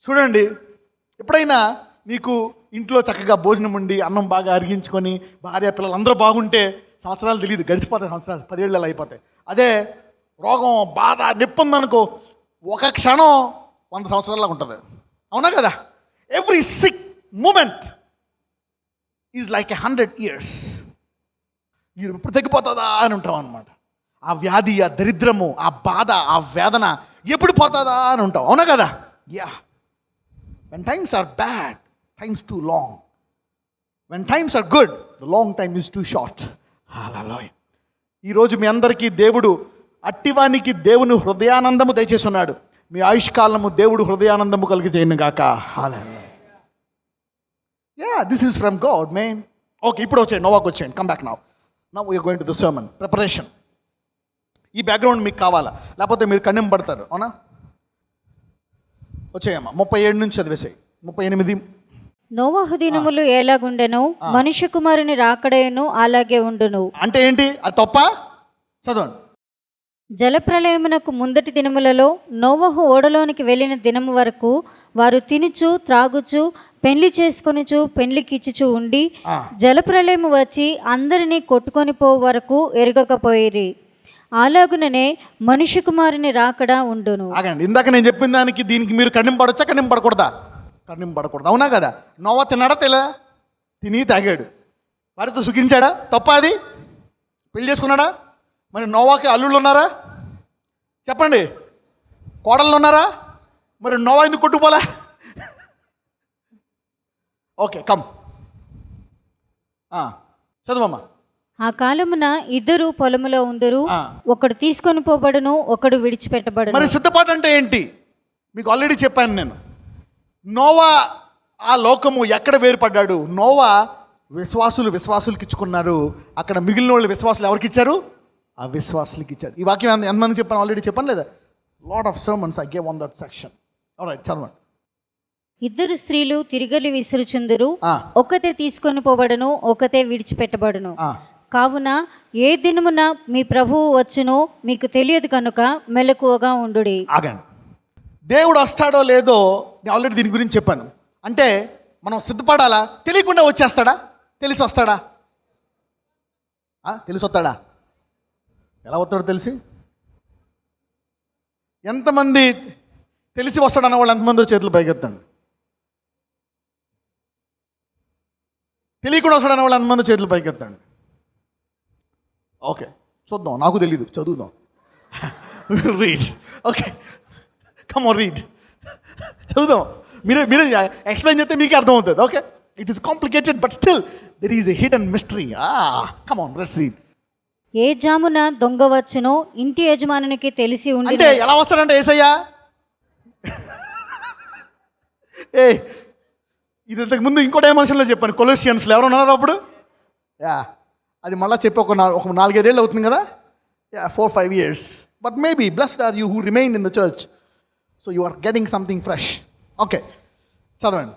చూడండి, ఎప్పుడైనా నీకు ఇంట్లో చక్కగా భోజనం ఉండి అన్నం బాగా అరిగించుకొని భార్య పిల్లలు అందరూ బాగుంటే సంవత్సరాలు తెలియదు, గడిచిపోతాయి సంవత్సరాలు, 10 ఏళ్ళు అయిపోతాయి. అదే రోగం బాధ నొప్పి ఉందనుకో, ఒక క్షణం 100 సంవత్సరాలకు ఉంటుంది. అవునా కదా? Every sick moment is like 100 years. మీరు ఎప్పుడు తగ్గిపోతుందా అని ఉంటాం అనమాట. ఆ వ్యాధి, ఆ దరిద్రము, ఆ బాధ, ఆ వేదన ఎప్పుడు పోతుందా అని ఉంటాం. అవునా కదా? Yeah. When times are bad, times too long. When times are good, the long time is too short. Hallelujah. ఈరోజు మీ అందరికీ దేవుడు అట్టివానికి దేవుని హృదయానందము దయచేసి ఉన్నాడు. మీ ఆయుష్కాలము దేవుడు హృదయానందము కలిగి చేయను గాక. Hallelujah. This is from God main. Okay, ఇప్పుడు వచ్చేయండి, నోవాకు వచ్చేయండి. Come back now. Now we are going to the sermon preparation. ఈ బ్యాక్గ్రౌండ్ మీకు కావాలా, లేకపోతే మీరు కన్నెం పడతారు. అవునా? వచ్చేయమ్మా 37 నుంచి చదివేసాయి. 38. నోవహు దినములు ఎలాగుండెను మనుష్య కుమారుని రాకడయును అలాగే ఉండును. అంటే ఏంటి? అది తప్ప? చదవండి. జలప్రలయమునకు ముందటి దినములలో నోవహు ఓడలోనికి వెళ్ళిన దినము వరకు వారు తినుచు త్రాగుచు పెళ్లి చేసుకొనుచు పెళ్లికిచ్చుచు ఉండి జలప్రలయము వచ్చి అందరినీ కొట్టుకొని పోవు వరకు ఎరగకపోయిరి. అలాగుననే మనుష్య కుమారుని రాకడా ఉండును. ఆగండి, ఇందాక నేను చెప్పిన దానికి దీనికి మీరు కన్నిం పడొచ్చా, కన్నిం పడకూడదా? కన్నిం పడకూడదు. అవునా కదా? నోవా తిన్నాడా? తెలా? తిని తాగాడు, వారితో సుఖించాడా? తప్ప అది? పెళ్లి చేసుకున్నాడా? మరి నోవాకి అల్లుళ్ళు ఉన్నారా? చెప్పండి. కోడళ్ళు ఉన్నారా? మరి నోవా ఎందుకు కొట్టుకుపోలే? Okay, come చదువమ్మా. ఆ కాలమున ఇద్దరు పొలములో ఉందరు, ఒకడు తీసుకొని పోబడును, ఒకడు విడిచిపెట్టబడును. మరి సిద్ధపాటు అంటే ఏంటి? మీకు ఆల్రెడీ చెప్పాను నేను. నోవా ఆ లోకము ఎక్కడ వేరుపడ్డాడు? నోవా విశ్వాసులకి ఇచ్చుకున్నారు. అక్కడ మిగిలిన వాళ్ళు విశ్వాసులు ఎవరికి ఇచ్చారు? ఆ విశ్వాసులకి ఇచ్చారు. ఈ వాక్యం ఎంతమంది చెప్పాను? ఆల్రెడీ చెప్పాను లేదా? Lot of sermons I gave on that section. Alright, చదవండి. ఇద్దరు స్త్రీలు తిరిగలి విసురుచుందురు, ఒకతే తీసుకొని పోబడును, ఒకతే విడిచిపెట్టబడును. కావున ఏ దినమున మీ ప్రభువు వచ్చునో మీకు తెలియదు కనుక మెలకువగా ఉండుడి. ఆగండి. దేవుడు వస్తాడో లేదో నేను ఆల్రెడీ దీని గురించి చెప్పాను. అంటే మనం సిద్ధపడాలా? తెలియకుండా వచ్చేస్తాడా? తెలిసి వస్తాడా? తెలిసి వస్తాడా? ఎలా వస్తాడో తెలిసి? ఎంతమంది తెలిసి వస్తాడన్న వాళ్ళు ఎంతమంది చేతులు పైకెత్తండి. తెలియకుండా వస్తాడన్న వాళ్ళు ఎంతమంది చేతులు పైకెత్తండి. ఓకే, చూద్దాం. నాకు తెలీదు, చదువుదాం. Read. Okay, come on, read. చదువుదాం. మీరే ఎక్స్ప్లెయిన్ చేస్తే మీకే అర్థమవుతుంది. Okay, it is complicated but still there is a hidden mystery. Come on, let's read. ఏ జామున దొంగ వచ్చునో ఇంటి యజమానునికి తెలిసి ఉండి. అంటే ఎలా వస్తాడంటే యేసయ్య, ఇది ఇంతకు ముందు ఇంకో డైమెన్షన్లో చెప్పాను. కొలోసియన్స్లో ఎవరు ఉన్నారు అప్పుడు? అది మళ్ళీ చెప్పి ఒక 4-5 ఏళ్ళు అవుతుంది కదా. 4-5 years. But maybe blessed are you who remain in the church. So you are getting something fresh. Okay, చదవండి.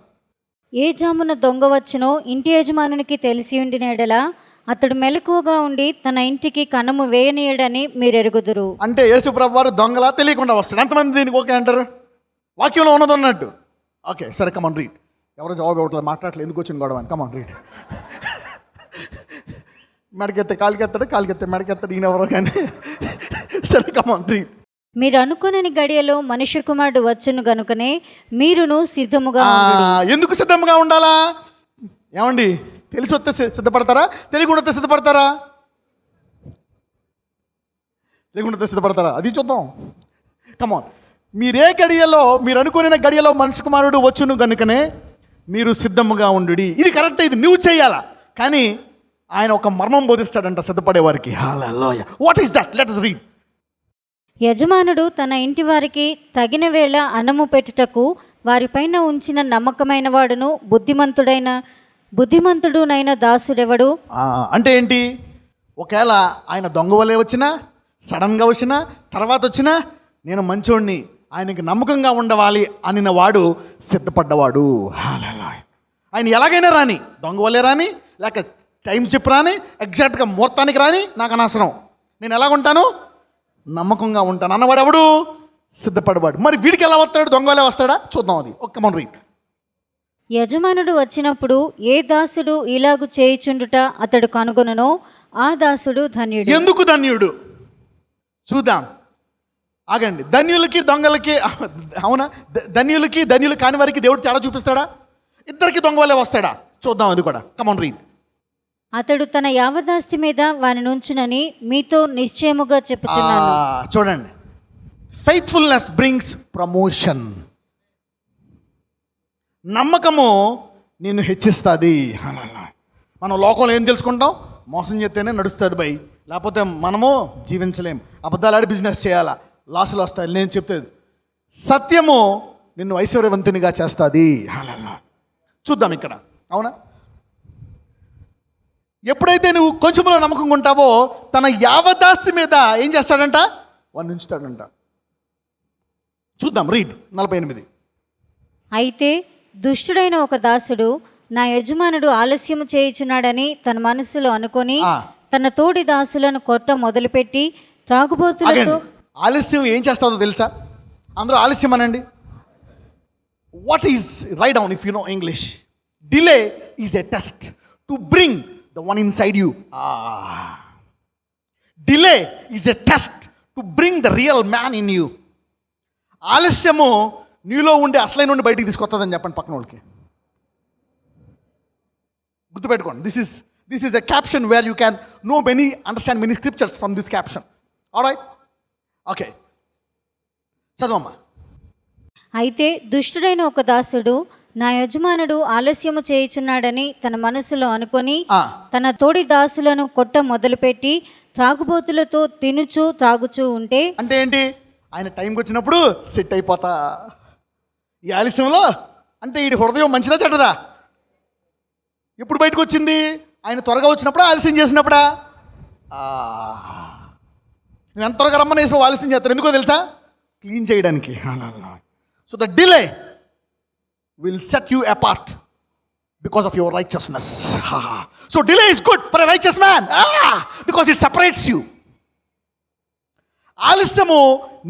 ఏ జామున దొంగ వచ్చునో ఇంటి యజమానునికి తెలిసి ఉండిన యెడల అతడు మెలకువగా ఉండి తన ఇంటికి కన్నము వేయనీయడని మీరు ఎరుగుదురు. అంటే యేసు ప్రభువు వారు దొంగలా తెలియకుండా వస్తాడు. ఎంతమంది దీనికి ఓకే అంటారు? వాక్యంలో ఉన్నది ఉన్నట్టు. ఓకే, సరే, కమాన్ రీడ్. ఎవరో జవాబు ఇవ్వట్లేదు, మాట్లాడలేదు, ఎందుకు వచ్చింది గొడవ అని. కమాన్ రీడ్. మెడకెత్తే కాలికెత్తాడు, కాలికెత్తే మెడకెత్తాడు, ఈయన ఎవరో కానీ. సరే, కమాన్ రీడ్. మీరు అనుకునని గడియలో మనుష్య కుమారుడు వచ్చును గనుకనే మీరును సిద్ధముగా ఉండుడి. ఎందుకు సిద్ధంగా ఉండాలా? ఏమండి, తెలిసి వస్తే సిద్ధపడతారా? తెలియకుండా వస్తే సిద్ధపడతారా? తెలియకుండా వస్తే సిద్ధపడతారా? అది చూద్దాం. కమాన్. మీరే గడియలో, మీరు అనుకునే గడియలో మనిషి కుమారుడు వచ్చును కనుకనే మీరు సిద్ధముగా ఉండుడి. ఇది కరెక్ట్, ఇది నువ్వు చేయాలా. కానీ ఆయన ఒక మర్మం బోధిస్తాడంట సిద్ధపడే వారికి. Hallelujah. What is that? Let us read. యజమానుడు తన ఇంటి వారికి తగిన వేళ అన్నము పెట్టుటకు వారిపైన ఉంచిన నమ్మకమైన వాడును బుద్ధిమంతుడునైన దాసుడెవడు? అంటే ఏంటి? ఒకవేళ ఆయన దొంగ వలే వచ్చినా, సడన్గా వచ్చినా, తర్వాత వచ్చినా, నేను మంచోడిని, ఆయనకి నమ్మకంగా ఉండవాలి అనిన వాడు సిద్ధపడ్డవాడు. ఆయన ఎలాగైనా రాని, దొంగ వలే రాని, లేక టైం చెప్పు రాని, ఎగ్జాక్ట్గా ముహూర్తానికి రాని, నాకు అనవసరం, నేను ఎలాగుంటాను, నమ్మకంగా ఉంటాను అన్నవాడు ఎవడు? సిద్ధపడవాడు. మరి వీడికి ఎలా వస్తాడు? దొంగ వలే వస్తాడా? చూద్దాం అది. ఒక్క మనం రీడ్. యజమానుడు వచ్చినప్పుడు ఏ దాసుడు ఇలాగు చేయిచుండుట అతడు కనుగొనునో ఆ దాసుడు ధన్యుడు. ఎందుకు ధన్యుడు? చూద్దాం. ఆగండి. ధన్యులకి దొంగలకి, అవునా, ధన్యులు కాని వారికి దేవుడు తేడా చూపిస్తాడా? ఇద్దరికి దొంగ వలే వస్తాడా? చూద్దాం అది కూడా. కమాన్ రీడ్. అతడు తన యావదాస్తి మీద వాని నుంచునని మీతో నిశ్చయముగా చెప్పుచున్నాను. చూడండి, ఫెయిత్ఫుల్నెస్ బ్రింగ్స్ ప్రమోషన్. నమ్మకము నిన్ను హెచ్చిస్తుంది. మనం లోకంలో ఏం తెలుసుకుంటాం? మోసం చేస్తేనే నడుస్తుంది బై, లేకపోతే మనము జీవించలేం, అబద్ధాలు ఆడి బిజినెస్ చేయాలా, లాసులు వస్తాయి. నేను చెప్తాను, సత్యము నిన్ను ఐశ్వర్యవంతునిగా చేస్తుంది. చూద్దాం ఇక్కడ. అవునా? ఎప్పుడైతే నువ్వు కొంచెంలో నమ్మకంగా ఉంటావో తన యావదాస్తి మీద ఏం చేస్తాడంట? వాడిని ఉంచుతాడంట. చూద్దాం. రీడ్ 48. అయితే దుష్టుడైన ఒక దాసుడు నా యజమానుడు ఆలస్యము చేయుచున్నాడని తన మనసులో అనుకొని తన తోడి దాసులను కొట్ట మొదలుపెట్టి త్రాగుబోతులతో. ఆలస్యం ఏం చేస్తుందో తెలుసా? అందరూ ఆలస్యం అనండి. What is, right down if you know English. Delay is a test to bring the one inside you. Delay is a test to bring the real man in you. ఆలస్యము నీలో ఉండే అసలైన నుండి బయటికి తీసుకొస్తుందని చెప్పండి పక్కన వాళ్ళకి. గుర్తుపెట్టుకోండి. This is a caption where you can know understand many scriptures from this caption. Alright, okay, చదవమ్మా. అయితే దుష్టుడైన ఒక దాసుడు నా యజమానుడు ఆలస్యము చేయుచున్నాడని తన మనసులో అనుకొని తన తోడి దాసులను కొట్ట మొదలుపెట్టి త్రాగుబోతులతో తినుచు త్రాగుచూ ఉంటే. అంటే ఏంటి? ఆయన టైంకి వచ్చినప్పుడు సెట్ అయిపోతా. ఈ ఆలస్యంలో అంటే ఈ హృదయం మంచిదా చెడ్డదా? ఎప్పుడు బయటకు వచ్చింది? ఆయన త్వరగా వచ్చినప్పుడు, ఆలస్యం చేసినప్పుడా? నేను ఎంత త్వరగా రమ్మని వేసి ఆలస్యం చేస్తాను. ఎందుకో తెలుసా? క్లీన్ చేయడానికి. So the delay will set you apart because of your righteousness. So delay is good for a righteous man because it separates you. ఆలస్యము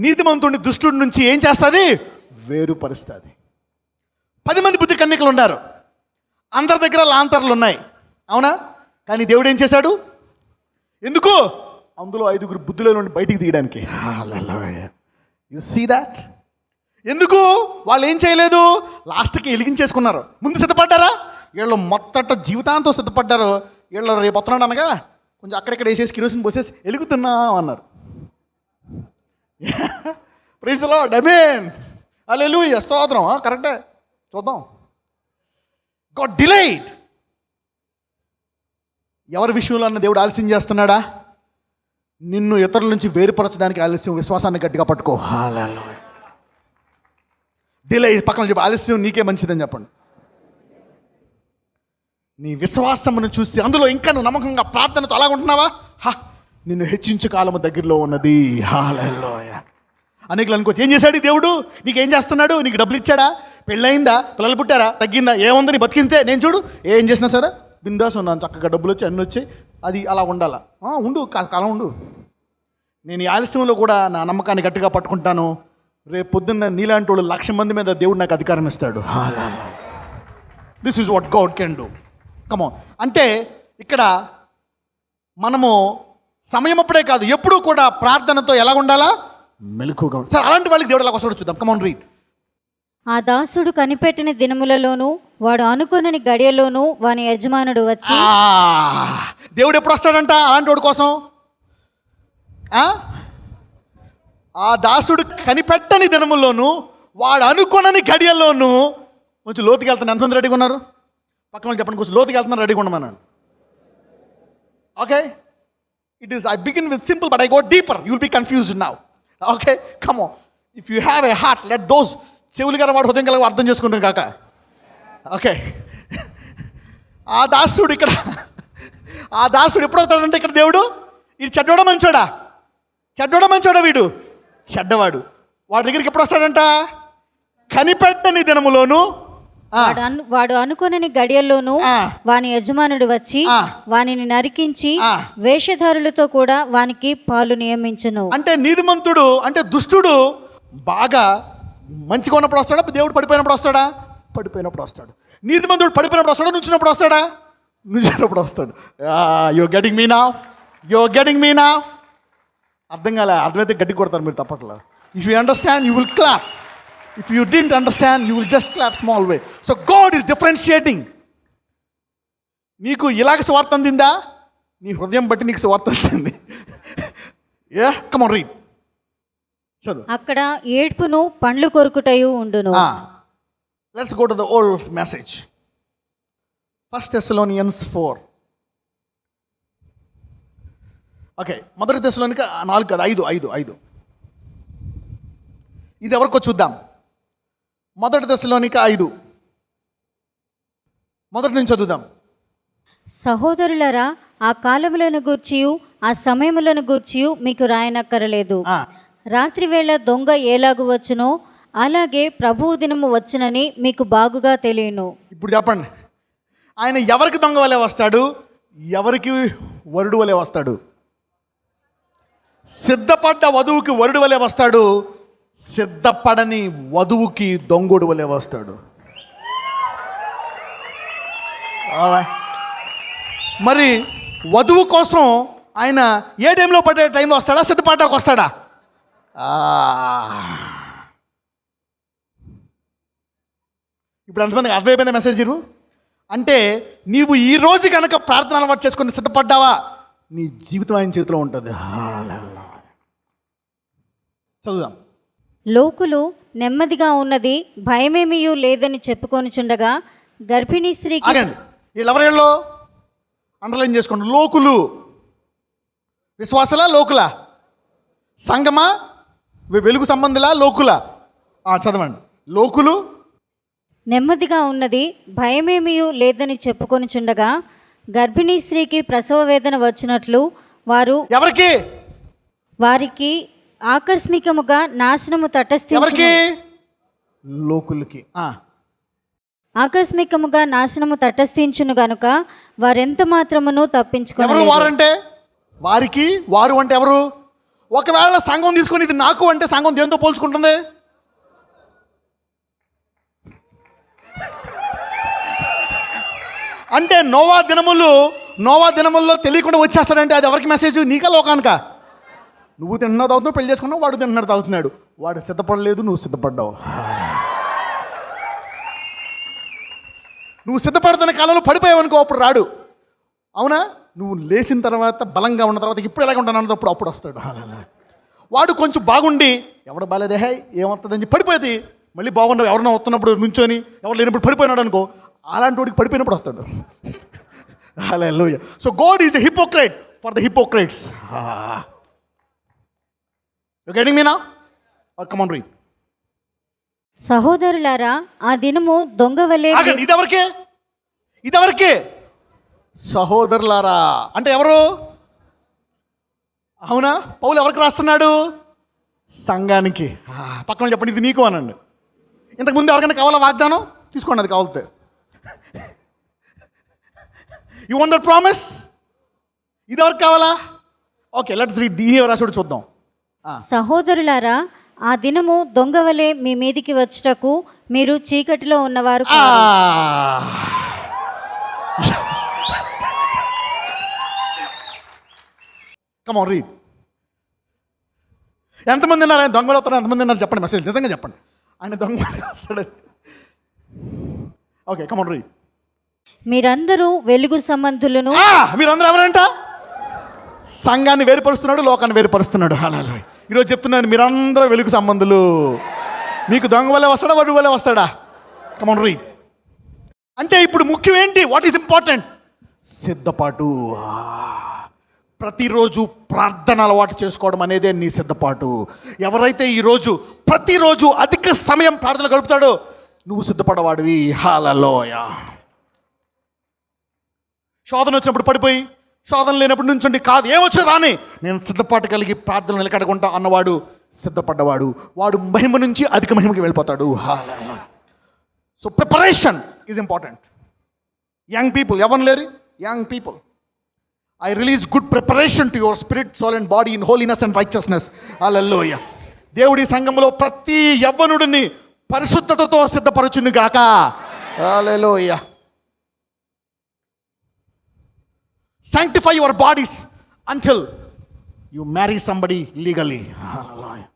నీతిమంతుడిని దుష్టుడి నుంచి ఏం చేస్తుంది? వేరుపరుస్తుంది. 10 మంది బుద్ధి కన్యకలు ఉన్నారు. అందరి దగ్గర లాంతర్లు ఉన్నాయి, అవునా? కానీ దేవుడు ఏం చేశాడు? ఎందుకు? అందులో 5 బుద్ధిలో నుండి బయటికి తీయడానికి. You see that? ఎందుకు? వాళ్ళు ఏం చేయలేదు, లాస్ట్కి వెలిగించేసుకున్నారు. ముందు సిద్ధపడ్డారా? వీళ్ళు మొత్తట జీవితాంతం సిద్ధపడ్డారు. వీళ్ళు రేపు వస్తున్నాడు అనగా కొంచెం అక్కడెక్కడ వేసేసి కిరోసిన్ పోసేసి వెలుగుతున్నాం అన్నారు. ప్రైజ్ ది లార్డ్, ఆమేన్, హల్లెలూయా, స్తోత్రం. కరెక్టే, చూద్దాం. God delayed. ఎవరి విషయంలో అన్న దేవుడు ఆలస్యం చేస్తున్నాడా? నిన్ను ఇతరుల నుంచి వేరుపరచడానికి ఆలస్యం. విశ్వాసాన్ని గట్టిగా పట్టుకో. డిలే పక్కన చెప్పి, ఆలస్యం నీకే మంచిదని చెప్పండి. నీ విశ్వాసమును చూసి అందులో ఇంకా నువ్వు నమ్మకంగా ప్రార్థనతో అలా ఉంటున్నావా? నిన్ను హెచ్చించు కాలము దగ్గరలో ఉన్నది. హల్లెలూయా. అనేకులు అనుకోవచ్చు, ఏం చేశాడు దేవుడు, నీకేం చేస్తున్నాడు, నీకు డబ్బులు ఇచ్చాడా, పెళ్ళయిందా, పిల్లలు పుట్టారా, తగ్గిందా, ఏముంది నీ బతికింతే, నేను చూడు ఏం చేసినా సరే బిందాస్ ఉన్నాను, చక్కగా డబ్బులు వచ్చి అన్నీ వచ్చాయి, అది అలా ఉండాలా? ఉండు, కాలం ఉండు. నేను ఈ ఆలస్యంలో కూడా నా నమ్మకాన్ని గట్టిగా పట్టుకుంటాను. రేపు పొద్దున్న నీలాంటి వాళ్ళు 1,00,000 మంది మీద దేవుడు నాకు అధికారం ఇస్తాడు. This is what God can do. Come on. అంటే ఇక్కడ మనము సమయం అప్పుడే కాదు, ఎప్పుడూ కూడా ప్రార్థనతో ఎలా ఉండాలా? మెలకుగా. సరే, అలాంటి వాళ్ళకి దేవుడు ఎలా వస్తాడో చూద్దాం. కమాన్, రీడ్. ఆ దాసుడు కనిపెట్టిన దినములలోను వాడు అనుకునని గడియలోను వాని యజమానుడు వచ్చి. దేవుడు ఎప్పుడు వస్తాడంట అలాంటి వాడి కోసం? ఆ దాసుడు కనిపెట్టని దినముల్లోను వాడు అనుకునని గడియల్లోను. కొంచెం లోతుకి వెళ్తాను. ఎంతమంది రెడీగా ఉన్నారు? పక్కన వాళ్ళు చెప్పండి, కొంచెం లోతుకి వెళ్తున్నారు, రెడీగా ఉండమన్నాను. Okay, it is, I begin with simple but I go deeper. You will be confused now. Okay, come on. If you have a heart, let those చెవులు గారు వాడు హృదయం కలగ అర్థం చేసుకుంటాం కాక. ఓకే, ఆ దాసుడు ఇక్కడ, ఆ దాసుడు ఎప్పుడు అవుతాడంటే ఇక్కడ దేవుడు, ఇది చెడ్డోడా మంచోడా? చెడ్డోడా మంచోడా? వీడు చెడ్డవాడు. వాడి దగ్గరికి ఎప్పుడు వస్తాడంట? కనిపెట్టని దినములోను వాడు అనుకునని గడియల్లోను వాని యజమానుడు వచ్చి వానిని నరికించి వేషధారులతో కూడా వానికి పాలు నియమించును. అంటే నీతిమంతుడు అంటే దుష్టుడు బాగా మంచిగా ఉన్నప్పుడు వస్తాడా? దేవుడు పడిపోయినప్పుడు వస్తాడా? పడిపోయినప్పుడు వస్తాడు. నీతిమంతుడు పడిపోయినప్పుడు వస్తాడా? నుంచినప్పుడు వస్తాడా? నుంచినప్పుడు వస్తాడు. You're getting me now? You're getting me now? అర్థం కాలే? అర్థమైతే గట్టి కొడతారు మీరు తప్పట్లో. If you understand you will clap. If you didn't understand, you will just clap small way. So God is differentiating. నీకు ఇలాగ స్వార్థ అందిందా? నీ హృదయం బట్టి నీకు స్వార్థ అందింది. Yeah, come on, read. చదువు. అక్కడ ఏడ్పును పండ్లు కొరుకుటయు ఉండును. Let's go to the old message. 1 Thessalonians 4. Okay, మొదటి దశలోనిక 4 కాదు 5. ఇది ఎవరికో చూద్దాం. మొదటి దశలోనిక 5 మొదటి నుంచి చదువుదాం. సహోదరులరా, ఆ కాలములను గూర్చియు ఆ సమయములను గూర్చియు మీకు రాయనక్కరలేదు. రాత్రి వేళ దొంగ ఏలాగు వచ్చునో అలాగే ప్రభువు దినము వచ్చునని మీకు బాగుగా తెలియను. ఇప్పుడు చెప్పండి, ఆయన ఎవరికి దొంగ వలె వస్తాడు? ఎవరికి వరుడు వలె వస్తాడు? సిద్ధపడ్డ వధువుకి వరుడు వలె వస్తాడు, సిద్ధపడని వధువుకి దొంగోడు వలె వస్తాడు. మరి వధువు కోసం ఆయన ఏ టైంలో పడే టైంలో వస్తాడా? సిద్ధపడ్డాకు వస్తాడా? ఇప్పుడు ఎంతమందికి అర్థమైపోయింది మెసేజ్? అంటే నీవు ఈ రోజు కనుక ప్రార్థన అలవాటు చేసుకొని సిద్ధపడ్డావా, నీ జీవితం ఆయన చేతిలో ఉంటుంది. చదువుదాం. లోకులు నెమ్మదిగా ఉన్నది భయమేమియూ లేదని చెప్పుకొనిచుండగా గర్భిణీ స్త్రీకి. ఆగండి, వీళ్ళెవరేళ్ళో అండర్లైన్ చేసుకోండి. లోకులు విశ్వాసలా? లోకులా? సంగమా? వెలుగు సంబంధులా? లోకులా? చదవండి. లోకులు నెమ్మదిగా ఉన్నది భయమేమియూ లేదని చెప్పుకొనిచుండగా గర్భిణీ స్త్రీకి ప్రసవ వేదన వచ్చినట్లు ఎవరికి? వారికి ఆకస్మికముగా నాశనము తటస్థించును. లోకులకి ఆకస్మికముగా నాశనము తటస్థించును గనుక వారెంత మాత్రమును తప్పించుకోలేరు. ఎవరు వారంటే? వారికి, వారు అంటే ఎవరు? ఒకవేళ సంఘం తీసుకొని ఇది నాకు అంటే సంఘం దేంతో పోల్చుకుంటుంది? అంటే నోవా దినములు నోవా దినముల్లో తెలియకుండా వచ్చేస్తాడంటే అది ఎవరికి మెసేజ్? నీకా లోకానికా? నువ్వు తింటున్నావు తాగుతున్నావు, పెళ్లి చేసుకున్నావు, వాడు తింటున్నాడు తాగుతున్నాడు. వాడు సిద్ధపడలేదు, నువ్వు సిద్ధపడ్డావు. నువ్వు సిద్ధపడుతున్న కాలంలో పడిపోయావు అనుకో, అప్పుడు రాడు. అవునా? నువ్వు లేచిన తర్వాత బలంగా ఉన్న తర్వాత ఇప్పుడు ఎలాగ ఉంటాను అన్నప్పుడు అప్పుడు వస్తాడు. వాడు కొంచెం బాగుండి ఎవడ బాలేదే హై ఏమవుతుందని చెప్పి పడిపోయేది, మళ్ళీ బాగున్నావు ఎవరన్నా వస్తున్నప్పుడు నుంచొని ఎవరు లేనప్పుడు పడిపోయినాడు అనుకో, అలాంటి వాడికి పడిపోయినప్పుడు వస్తాడు. Hallelujah. So God is a hypocrite for the hypocrites. You getting me now? Come on read. సహోదరులారా, ఆ దినము దొంగ వలె. ఇదెవరికి? సహోదరులారా అంటే ఎవరు? అవునా? పౌలు ఎవరికి రాస్తున్నాడు? సంఘానికి. పక్కన చెప్పండి, ఇది నీకు అనండి. ఇంతకుముందు ఎవరికైనా కావాలా వాగ్దానం? తీసుకోండి, అది కావాలితే. You want that promise? ఇది ఎవరికి కావాలా? Okay, let's read. ది రాసుడు చూద్దాం. సహోదరులారా, ఆ దినము దొంగ వలె మీ మీదికి వచ్చుటకు మీరు చీకటిలో ఉన్నవారు. Come on read. ఎంతమంది ఉన్నారు ఆయన దొంగలు వస్తారు? ఎంతమంది ఉన్నారు చెప్పండి, మెసేజ్ నిజంగా చెప్పండి. ఆయన దొంగ వస్తాడు. Okay, come on read. మీరందరూ వెలుగు సంబంధులను. మీరందరూ ఎవరంట? సంఘాన్ని వేరుపరుస్తున్నాడు, లోకాన్ని వేరుపరుస్తున్నాడు. హల్లెలూయా. ఈరోజు చెప్తున్నాను, మీరందరూ వెలుగు సంబంధులు. మీకు దొంగ వల్లే వస్తాడా, వడు వల్లే వస్తాడా? Come on read. అంటే ఇప్పుడు ముఖ్యం ఏంటి? What is important? సిద్ధపాటు. ప్రతిరోజు ప్రార్థన అలవాటు చేసుకోవడం అనేదే నీ సిద్ధపాటు. ఎవరైతే ఈరోజు ప్రతిరోజు అధిక సమయం ప్రార్థన గడుపుతాడో నువ్వు సిద్ధపడవాడివి. హల్లెలూయా. శోధన వచ్చినప్పుడు పడిపోయి, శోధన లేనప్పుడు నుంచండి కాదు, ఏమొచ్చా రాని నేను సిద్ధపాటు కలిగి ప్రార్థన నిలకడకుంటా అన్నవాడు సిద్ధపడ్డవాడు. వాడు మహిమ నుంచి అధిక మహిమకి వెళ్ళిపోతాడు. Hallelujah. So preparation is important. Young people ఎవరు లేరు? Young people, I release good preparation to your spirit, soul and body in holiness and righteousness. Hallelujah. దేవుడి సంఘములో ప్రతి యవ్వనుడిని పరిశుద్ధతతో సిద్ధపరచును గాక. Hallelujah. Sanctify your bodies until you marry somebody legally. Hallelujah.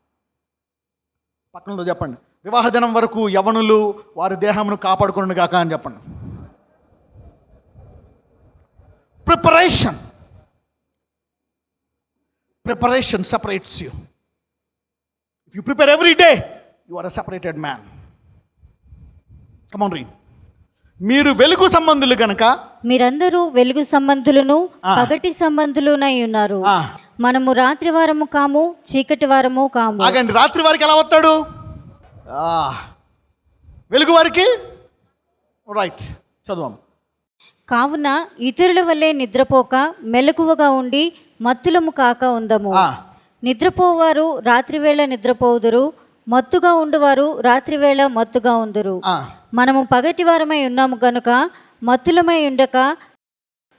పక్కనలో చెప్పండి, వివాహ దినం వరకు యవ్వనులు వారి దేహమును కాపాడుకును గాక అని చెప్పండి. Preparation separates you. If you prepare every day, you are a separated man. Come on, read. మీరు వెలుగు సంబంధులు గనక. మీరందరూ వెలుగు సంబంధులను పగటి సంబంధులునై ఉన్నారు. మనము రాత్రి వారము కాము, చీకటి వారము కాము. ఆగండి, రాత్రి వారికి ఎలా వస్తాడు? వెలుగు వారికి. రైట్, చదువు. కావున ఇతరుల వల్లే నిద్రపోక మెలకువగా ఉండి మత్తులము కాక ఉందము. నిద్రపోవారు రాత్రివేళ నిద్రపోవుదురు, మత్తుగా ఉండువారు రాత్రివేళ మత్తుగా ఉందురు. మనము పగటి వారమై ఉన్నాము గనుక మత్తులమై ఉండక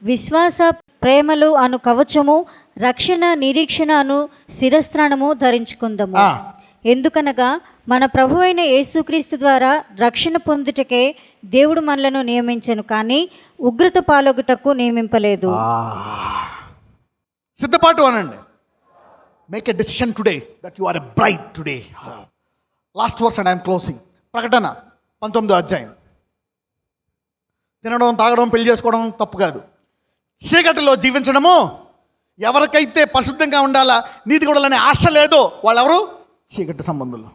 విశ్వాస ప్రేమలు అను కవచము, రక్షణ నిరీక్షణ అను శిరస్త్రాణము ధరించుకుందాము. ఎందుకనగా మన ప్రభువైన యేసుక్రీస్తు ద్వారా రక్షణ పొందుటకే దేవుడు మనలను నియమించెను, కానీ ఉగ్రత పాలొగుటకు నియమింపలేదు. సిద్ధపాటు అనండి. Make a decision today that you are a bride today. Last verse and I'm closing. ప్రకటన 19వ అధ్యాయం. తినడం, తాగడం, పెళ్లి చేసుకోవడం తప్పు కాదు. చీకటిలో జీవించడము, ఎవరికైతే పరిశుద్ధంగా ఉండాలా, నీతి కూడాలనే ఆశ లేదో వాళ్ళెవరు? చీకటి సంబంధులు.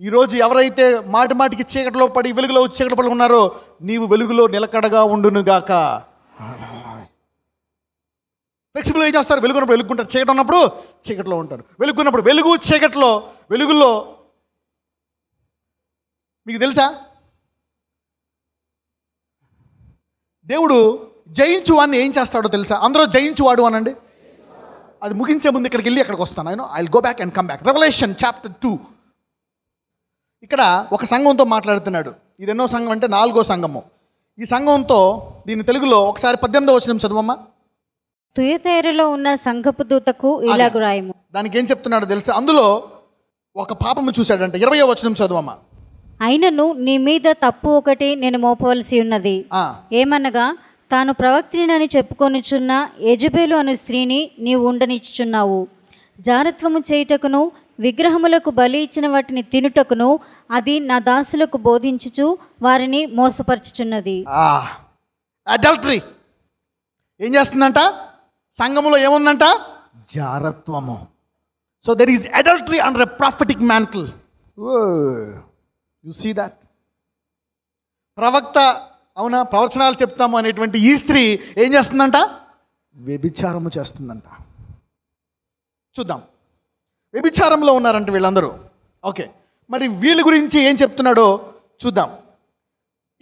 ఈరోజు ఎవరైతే మాటి మాటికి చీకటిలో పడి వెలుగులో చీకటి పడి ఉన్నారో, నీవు వెలుగులో నిలకడగా ఉండునుగాక. ఫ్లెక్సిబుల్ ఏం చేస్తారు? వెలుగున్నప్పుడు వెలుగుంటారు, చీకటి ఉన్నప్పుడు చీకటిలో ఉంటారు. వెలుగున్నప్పుడు వెలుగు, చీకటిలో వెలుగులో. మీకు తెలుసా, దేవుడు జయించువాడిని ఏం చేస్తాడో తెలుసా? అందరూ జయించువాడు అనండి. అది ముగించే ముందు ఇక్కడికి వెళ్ళి అక్కడికి వస్తాను. I will go back and come back. Revelation chapter 2. ఇక్కడ ఒక సంఘంతో మాట్లాడుతున్నాడు. ఇది ఎన్నో సంఘం అంటే 4వ సంఘము. ఈ సంఘంతో దీని తెలుగులో ఒకసారి 18వ వచనం చదువమ్మా. తుయతైరలో ఉన్న సంఘపు దూతకు ఇలాగు రాయము. దానికి ఏం చెప్తున్నాడో తెలుసా? అందులో ఒక పాపము చూశాడంట. 20వ వచనం చదువమ్మా. అయినను నీ మీద తప్పు ఒకటి నేను మోపవలసి ఉన్నది. ఏమనగా తాను ప్రవక్త్రినని చెప్పుకొనుచున్న యెజెబెలు అను స్త్రీని నీవు ఉండనిచ్చుచున్నావు. జారత్వము చేయుటకును విగ్రహములకు బలి ఇచ్చిన వాటిని తినుటకును అది నా దాసులకు బోధించుచు వారిని మోసపరచుచున్నది. అడల్టరీ ఏం చేస్తుందంట? సంఘములో ఏముందంట? జారత్వము. So there is adultery under a prophetic mantle. You see that. ప్రవక్త అవునా, ప్రవచనాలు చెప్తాము అనేటువంటి ఈ స్త్రీ ఏం చేస్తుందంట? వ్యభిచారము చేస్తుందంట. చూద్దాం, వ్యభిచారంలో ఉన్నారంట వీళ్ళందరూ. ఓకే, మరి వీళ్ళ గురించి ఏం చెప్తున్నాడో చూద్దాం.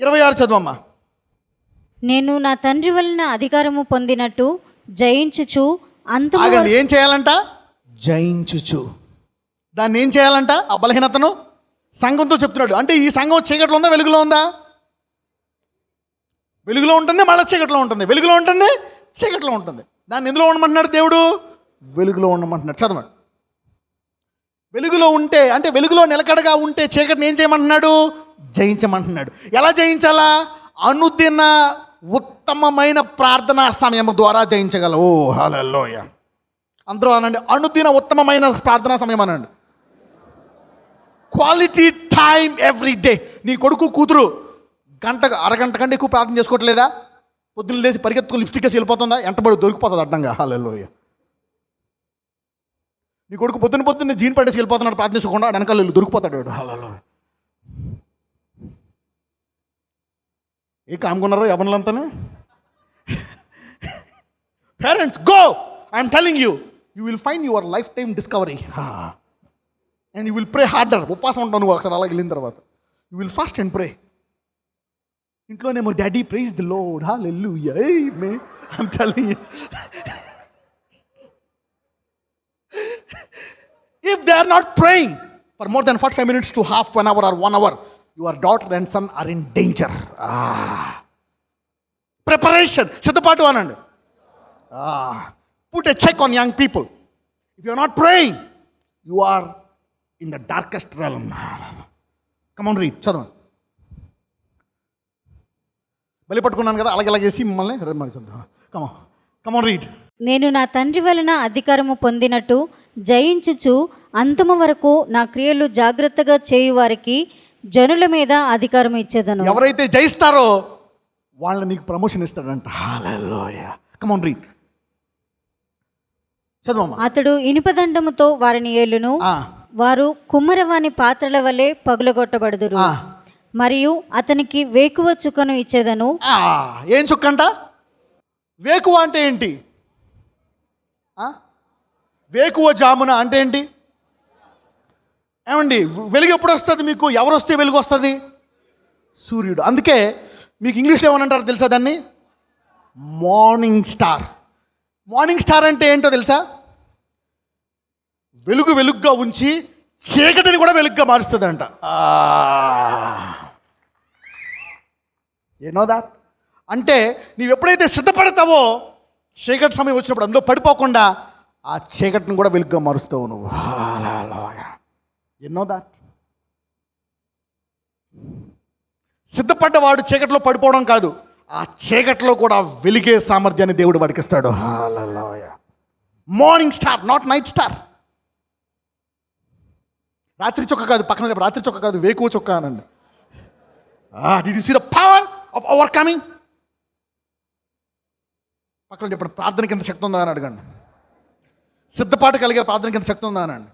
26 చదువమ్మా. నేను నా తండ్రి వలన అధికారము పొందినట్టు జయించుచు ఆగండి, ఏం చేయాలంట? జయించుచు. దాన్ని ఏం చేయాలంట? ఆ బలహీనతను సంఘంతో చెప్తున్నాడు. అంటే ఈ సంఘం చీకట్లో ఉందా, వెలుగులో ఉందా? వెలుగులో ఉంటుంది, మళ్ళీ చీకట్లో ఉంటుంది. వెలుగులో ఉంటుంది, చీకట్లో ఉంటుంది. దాన్ని ఎందులో ఉండమంటున్నాడు దేవుడు? వెలుగులో ఉండమంటున్నాడు. చదవండి. వెలుగులో ఉంటే, అంటే వెలుగులో నిలకడగా ఉంటే చీకటిని ఏం చేయమంటున్నాడు? జయించమంటున్నాడు. ఎలా జయించాలా? అనుదిన ఉత్తమమైన ప్రార్థనా సమయం ద్వారా జయించగలవు. హల్లెలూయా. అందరూ అనండి, అనుదిన ఉత్తమమైన ప్రార్థనా సమయం అనండి. Quality time every day. నీ కొడుకు కూతురు అరగంట కంటే ఎక్కువ ప్రార్థన చేసుకోవట్లేదా? పొద్దున్న లేచి పరిగెత్తుకుని లిప్స్టిక్ వేసి వెళ్ళిపోతుందా? ఎంటబడి దొరికిపోతుంది అడ్డంగా. హల్లెలూయా. నీ కొడుకు పొద్దున్న జీన్ పడేసి వెళ్ళిపోతున్నాడు ప్రార్థన చేసుకోకుండా, వెనకాల దొరికిపోతాడు వాడు. హల్లెలూయా. ఏ కామ్కున్నారో ఎవరిలంతానే. Parents go, I'm telling you, you will find your life time discovery and you will pray harder. ఉపవాసం ఉంటావు నువ్వు ఒకసారి అలా వెళ్ళిన తర్వాత. You will fast and pray. ఇంట్లోనేమో daddy praise the lord, hallelujah, amen. I'm telling you, if they are not praying for more than 45 minutes to half an hour or 1 hour, your daughter and son are in danger. Preparation, siddhapatu anandi. Put a check on young people. If you are not praying, you are in the darkest realm. Come on, read. చదవండి. బలి పట్టుకున్నాను కదా, అలాగే చేసి మిమ్మల్ని మరి చదువు. Come on, read. నేను నా తండ్రి వలన అధికారము పొందినట్టు జయించుచు అంతము వరకు నా క్రియలు జాగ్రత్తగా చేయు వారికి జనుల మీద అధికారం ఇచ్చేదను. ఎవరైతే జయిస్తారో వాళ్ళని నీకు ప్రమోషన్ ఇస్తాడంట. హల్లెలూయా. Come on, read. చదవమ్మా. అతడు ఇనుపదండముతో వారిని ఏలును, వారు కుమ్మరవాని పాత్రల వలె పగులగొట్టబడుదురు. మరియు అతనికి వేకువ చుక్కను ఇచ్చేదను. ఏం చుక్కంట? వేకువ అంటే ఏంటి? వేకువ జామున అంటే ఏంటి? ఏమండి, వెలుగు ఎప్పుడు వస్తుంది మీకు? ఎవరు వస్తే వెలుగు వస్తుంది? సూర్యుడు. అందుకే మీకు ఇంగ్లీష్లో ఏమనంటారు తెలుసా? దాన్ని మార్నింగ్ స్టార్. మార్నింగ్ స్టార్ అంటే ఏంటో తెలుసా? వెలుగుగా ఉంచి చీకటిని కూడా వెలుగుగా మారుస్తుందంట. You know that? అంటే నీవు ఎప్పుడైతే సిద్ధపడతావో చీకటి సమయం వచ్చినప్పుడు అందులో పడిపోకుండా ఆ చీకటిని కూడా వెలుగుగా మారుస్తావు నువ్వు. You know that? సిద్ధపడ్డవాడు చీకటిలో పడిపోవడం కాదు, ఆ చీకటిలో కూడా వెలిగే సామర్థ్యాన్ని దేవుడు వాడికిస్తాడు. Morning star, not night star. రాత్రి చొక్క కాదు, పక్కన రాత్రి చొక్క కాదు, వేకువ చొక్క అనండి. Did you see the power of overcoming? పక్కన చెప్పండి, ప్రార్థనకి ఎంత శక్తి ఉందా అని అడగండి. సిద్ధపాటు కలిగే ప్రార్థనకి ఎంత శక్తి ఉందా అనండి.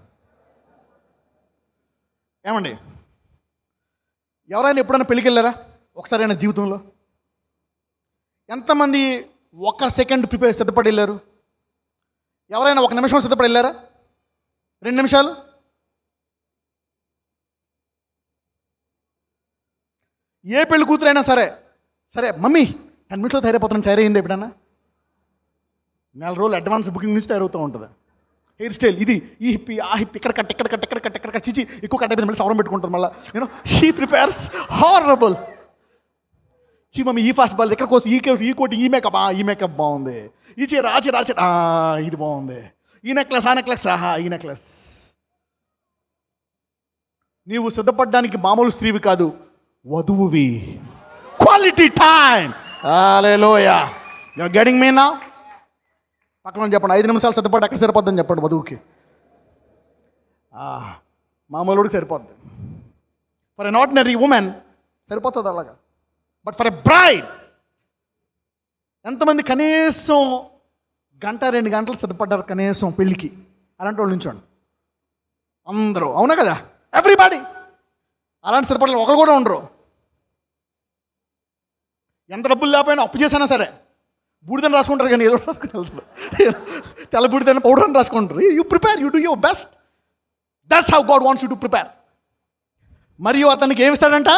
ఏమండి, ఎవరైనా ఎప్పుడైనా పెళ్ళికి వెళ్ళారా ఒకసారైనా జీవితంలో? ఎంతమంది 1 సెకండ్ సిద్ధపడి వెళ్ళారు? ఎవరైనా 1 నిమిషం సిద్ధపడి వెళ్ళారా? 2 నిమిషాలు? ఏ పెళ్లి కూతురైనా సరే మమ్మీ 10 మినిట్స్లో తయారైపోతున్నాను, తయారైంది ఎప్పుడన్నా? 4 రోజులు అడ్వాన్స్ బుకింగ్ నుంచి తయారవుతూ ఉంటుంది. హెయిర్ స్టైల్ ఇది, ఈ హిప్, ఆ హిప్, ఇక్కడ కట్ చిచి ఎక్కువ కట్ అయిపోయింది, మళ్ళీ సవరం పెట్టుకుంటారు. మళ్ళీ షీ ప్రిపేర్స్ హారబుల్. చీ మమ్మీ ఈ ఫాస్ట్ బాల్ ఎక్కడ కోసం, ఈ కోటి, ఈ మేకప్ బాగుంది, ఈ చీర ఆ చీర ఇది బాగుంది, ఈ నెక్లెస్ ఆ నెక్లెస్, ఈ నెక్లెస్. నీవు సిద్ధపడడానికి మామూలు స్త్రీవి కాదు, వధువువి. Quality time. Hallelujah. You are getting me now? పక్కన చెప్పండి, 5 నిమిషాలు సిద్ధపడి ఎక్కడ సరిపోద్దని చెప్పండి వధువుకి. మామూలుడికి సరిపోద్ది. ఫర్ ఎన్ ఆర్డినరీ ఉమెన్ సరిపోతుంది అలాగా. బట్ ఫర్ ఎ బ్రైడ్ ఎంతమంది కనీసం 1-2 గంటలు సిద్ధపడ్డారు కనీసం పెళ్ళికి? అలాంటి వాళ్ళు నుంచోండి అందరూ. అవునా కదా? ఎవ్రీబాడీ అలాంటి సిద్ధపడాలి. ఒకరు కూడా ఉండరు. ఎంత డబ్బులు లేకపోయినా అప్పు చేసినా సరే బూడిదని రాసుకుంటారు, కానీ ఏదో రాసుకుని వెళ్తారు. తెల్ల బూడిదని పౌడర్ అని రాసుకుంటారు. You prepare, you do your best. That's how God wants you to prepare. మరియు అతనికి ఏమిస్తాడంట?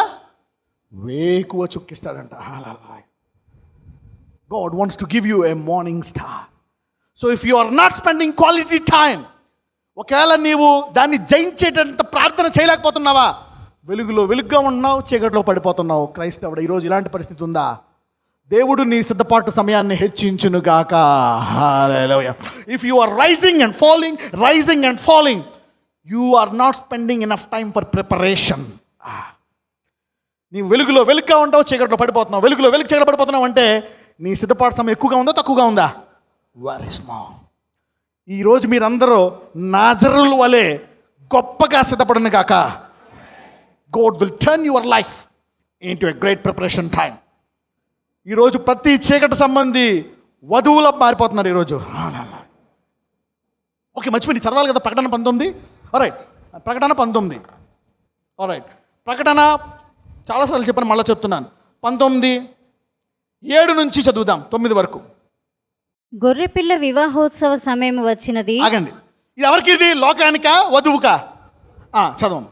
వేకువ చుక్కిస్తాడంట. God wants to give you a morning star. So if you are not spending quality time, ఒకవేళ నీవు దాన్ని జయించేటంత ప్రార్థన చేయలేకపోతున్నావా? వెలుగులో వెలుగుగా ఉన్నావు, చీకట్లో పడిపోతున్నావు. క్రైస్తవుడు ఈరోజు ఇలాంటి పరిస్థితి ఉందా? దేవుడు నీ సిద్ధపాటు సమయాన్ని హెచ్చించునుగాక. Hallelujah. If you are rising and falling, you are not spending enough time for preparation. నీవు వెలుగులో వెలుగుగా ఉంటావు, చీకట్లో పడిపోతున్నావు. వెలుగులో వెలుగు, చీకట్లో పడిపోతున్నావు అంటే నీ సిద్ధపాటు సమయం ఎక్కువగా ఉందా తక్కువగా ఉందా? Very small. ఈరోజు మీరందరూ నాజరుల వలె గొప్పగా సిద్ధపడను గాక. God will turn your life into a great preparation time. ఈరోజు ప్రతి చీకటి సంబంధి వధువులా మారిపోతున్నారు ఈరోజు. ఓకే, మర్చిపోయింది చదవాలి కదా. ప్రకటన 19. ఆల్రైట్, ప్రకటన 19. ఆల్రైట్, ప్రకటన చాలాసార్లు చెప్పాను, మళ్ళీ చెప్తున్నాను. 19:7 నుంచి చదువుదాం 9 వరకు. గొర్రెపిల్ల వివాహోత్సవ సమయం వచ్చినది. ఆగండి, ఇది ఎవరికి? ఇది లోకానికా వధువుకా? చదవం.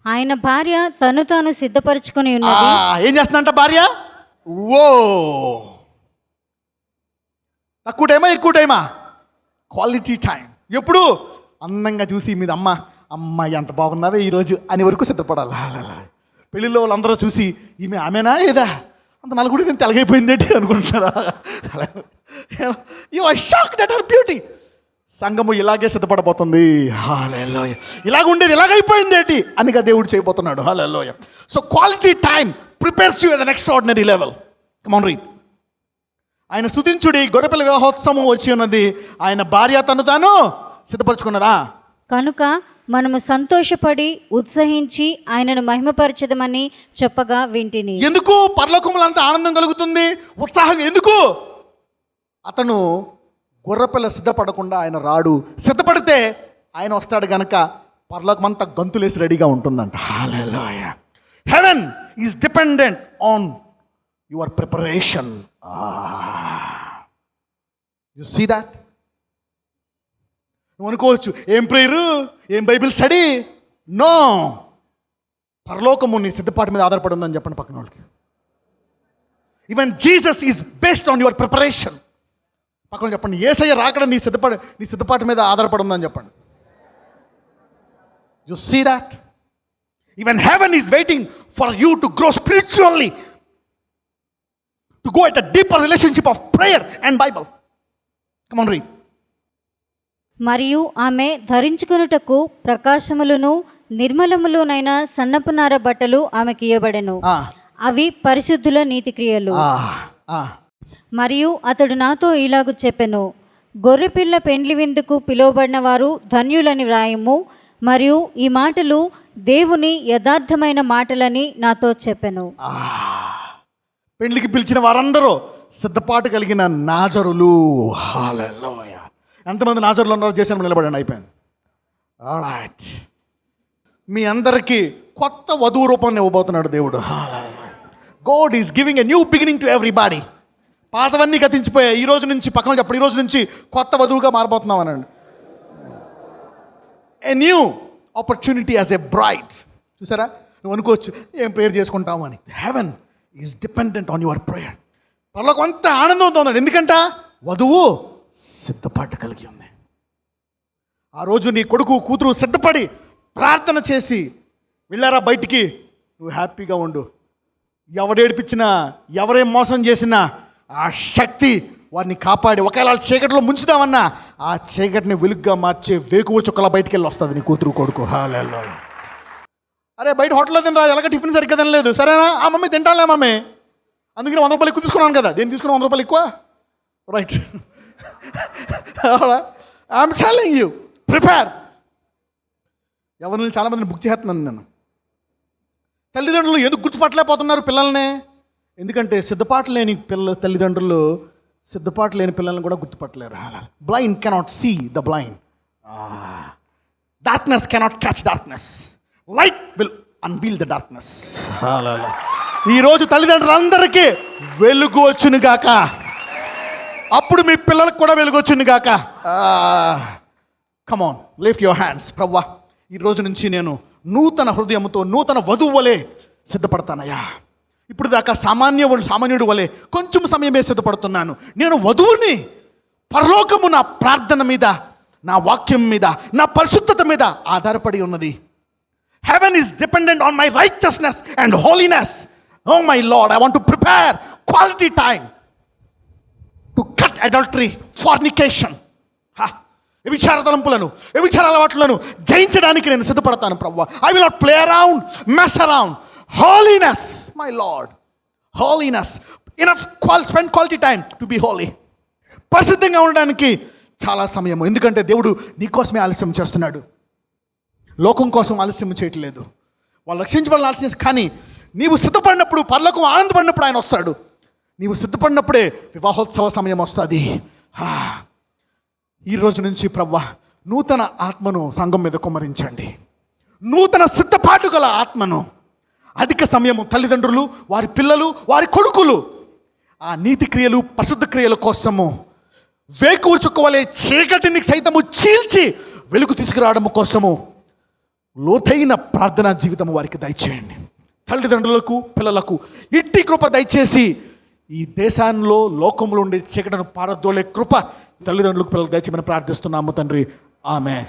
ఆయన భార్య తను తాను సిద్ధపరచుకుని ఉన్నది. ఏం చేస్తుందంట భార్య? ఓ, తక్కువ టైమా ఎక్కువ టైమా? Quality time. ఎప్పుడు? అందంగా చూసి మీద అమ్మాయి ఎంత బాగున్నావే ఈరోజు అని వరకు సిద్ధపడాలి. పెళ్ళిలో వాళ్ళందరూ చూసి ఈమె ఆమెనా ఏదా అంత నలుగుడి నేను తెలగైపోయిందేంటి అనుకుంటున్నారా? You are shocked at her beauty. సంఘము ఇలాగే సిద్ధపడబోతుంది. హల్లెలూయా. ఇలాగ ఉండేది ఇలాగైపోయిందేంటి అనిగా దేవుడు చేయబోతున్నాడు. Hallelujah. So quality time prepares you at an extraordinary level. Come on read. ఆయన స్తుతించుడి, గొర్రెపిల్ల వివాహోత్సవం వచ్చి ఉన్నది, ఆయన భార్య తను తాను సిద్ధపరచుకున్నదా? కనుక మనము సంతోషపడి ఉత్సహించి ఆయనను మహిమపరచదమని చెప్పగా వింటిని. ఎందుకు పరలోకములో అంత ఆనందం కలుగుతుంది, ఉత్సాహం ఎందుకు? అతను గొర్రెపిల్ల సిద్ధపడకుండా ఆయన రాడు. సిద్ధపడితే ఆయన వస్తాడు గనక పరలోకం అంతా గంతులేసి రెడీగా ఉంటుందంట. Hallelujah. Heaven is dependent on your preparation. You see that? నువ్వు అనుకోవచ్చు, ఏం ప్రేయరు, ఏం బైబిల్ స్టడీ? నో, పరలోకము నీ సిద్ధపాటు మీద ఆధారపడి ఉందని చెప్పండి పక్కన వాళ్ళకి. Even Jesus is based on your preparation. పక్కన చెప్పండి, యేసయ్య రాకడ నీ సిద్ధపాటు మీద ఆధారపడి ఉందని చెప్పండి. You see that? Even heaven is waiting for you to grow spiritually, to go at a deeper relationship of prayer and Bible. Come on read. మరియు ఆమె ధరించుకొనుటకు ప్రకాశములను నిర్మలములునైన సన్నపునార బట్టలు ఆమెకి ఇవ్వబడెను. అవి పరిశుద్ధుల నీతి క్రియలు. మరియు అతడు నాతో ఇలాగు చెప్పెను, గొర్రెపిల్ల పెండ్లి విందుకు పిలువబడిన వారు ధన్యులని వ్రాయము. మరియు ఈ మాటలు దేవుని యథార్థమైన మాటలని నాతో చెప్పెను. పెండ్లికి పిలిచిన వారందరూ సిద్ధపాటు కలిగిన నాజరులు. హల్లెలూయా. ఎంతమంది నాజరులు ఉన్నారో చేసిన నిలబడండి. అయిపోయింది. ఆల్రైట్, మీ అందరికీ కొత్త వధువు రూపాన్ని ఇవ్వబోతున్నాడు దేవుడు. God is giving a new beginning to everybody. పాతవన్నీ గతించిపోయాయి. ఈ రోజు నుంచి పక్కన చెప్పండి, ఈ రోజు నుంచి కొత్త వధువుగా మారిపోతున్నాం అనండి. A new opportunity as a braid. చూసారా? నువ్వు అనుకోవచ్చు ఏం ప్రేయర్ చేసుకుంటావు అని. Haven is dependent on your prayer. వాళ్ళకు అంత ఆనందంతో ఉన్నాడు. ఎందుకంట వధువు సిద్ధపాటు కలిగి ఉంది. ఆ రోజు నీ కొడుకు కూతురు సిద్ధపడి ప్రార్థన చేసి వెళ్ళారా బయటికి, నువ్వు హ్యాపీగా ఉండు. ఎవడేడిపించినా ఎవరేం మోసం చేసినా ఆ శక్తి వారిని కాపాడి, ఒకవేళ చీకటిలో ముంచుదామన్నా ఆ చీకటిని వెలుగ్గా మార్చే వేకువ చుక్కల బయటికి వెళ్ళి వస్తుంది నీ కూతురు కొడుకు. హల్లెలూయా. అరే బయట హోటల్లో తినరా, ఎలాగ టిఫిన్ సరిగ్గా తినలేదు, సరేనా? మమ్మీ తింటాలే మమ్మీ. అందుకని 100 రూపాయలు ఎక్కువ తీసుకున్నాను కదా. దేని తీసుకున్నా 100 రూపాయలు ఎక్కువ, right? I'm telling you, prepare. ఎవరిని చాలామందిని బుక్ చేస్తున్నాను నేను. తల్లిదండ్రులు ఎందుకు గుర్తుపట్టలేకపోతున్నారు పిల్లల్ని? ఎందుకంటే సిద్ధపాటు లేని తల్లిదండ్రులు సిద్ధపాటు లేని పిల్లల్ని కూడా గుర్తుపట్టలేరు. Blind cannot see the blind, darkness cannot catch darkness, light will unveil the darkness. ఈరోజు తల్లిదండ్రులందరికీ వెలుగు వచ్చును గాక, అప్పుడు మీ పిల్లలకు కూడా వెలుగు వచ్చును గాక. కమాన్, లిఫ్ట్ యువర్ హ్యాండ్స్. ప్రభువా, ఈ రోజు నుంచి నేను నూతన హృదయంతో నూతన వధువు వలె సిద్ధపడతానయ్యా. ఇప్పుడు దాకా సామాన్యుడు వలె కొంచెం సమయమే సిద్ధపడుతున్నాను. నేను వధువుని. పరలోకము నా ప్రార్థన మీద, నా వాక్యం మీద, నా పరిశుద్ధత మీద ఆధారపడి ఉన్నది. Heaven is dependent on my righteousness and holiness. Oh my Lord, I want to prepare quality time to cut adultery, fornication, వ్యభిచార తలంపులను, వ్యభిచార అలవాట్లను జయించడానికి నేను సిద్ధపడతాను ప్రభువా. I will not play around, mess around. Holiness, my Lord, holiness. Enough spend quality time to be holy. పరిశుద్ధంగా ఉండడానికి చాలా సమయం. ఎందుకంటే దేవుడు నీకోసమే ఆలస్యం చేస్తున్నాడు, లోకం కోసం ఆలస్యం చేయట్లేదు. వాళ్ళు రక్షించబడాలని ఆలస్యం, కానీ నీవు సిద్ధపడినప్పుడు, పరలోకం ఆనందపడినప్పుడు ఆయన వస్తాడు. నీవు సిద్ధపడినప్పుడే వివాహోత్సవ సమయం వస్తుంది. ఈ రోజు నుంచి ప్రభువా, నూతన ఆత్మను సంఘం మీద కుమ్మరించండి. నూతన సిద్ధపాటు గల ఆత్మను. అధిక సమయము తల్లిదండ్రులు, వారి పిల్లలు, వారి కొడుకులు ఆ నీతి క్రియలు, పరిశుద్ధ క్రియల కోసము వేకువ చుక్కవలే చీకటిని సైతము చీల్చి వెలుగు తీసుకురావడం కోసము లోతైన ప్రార్థనా జీవితం వారికి దయచేయండి. తల్లిదండ్రులకు, పిల్లలకు ఇట్టి కృప దయచేసి ఈ దేశాల్లో, లోకంలో ఉండే చీకటను పారదోలే కృప తల్లిదండ్రులకు, పిల్లలకు దయచేయమని ప్రార్థిస్తున్నాము తండ్రి. ఆమేన్.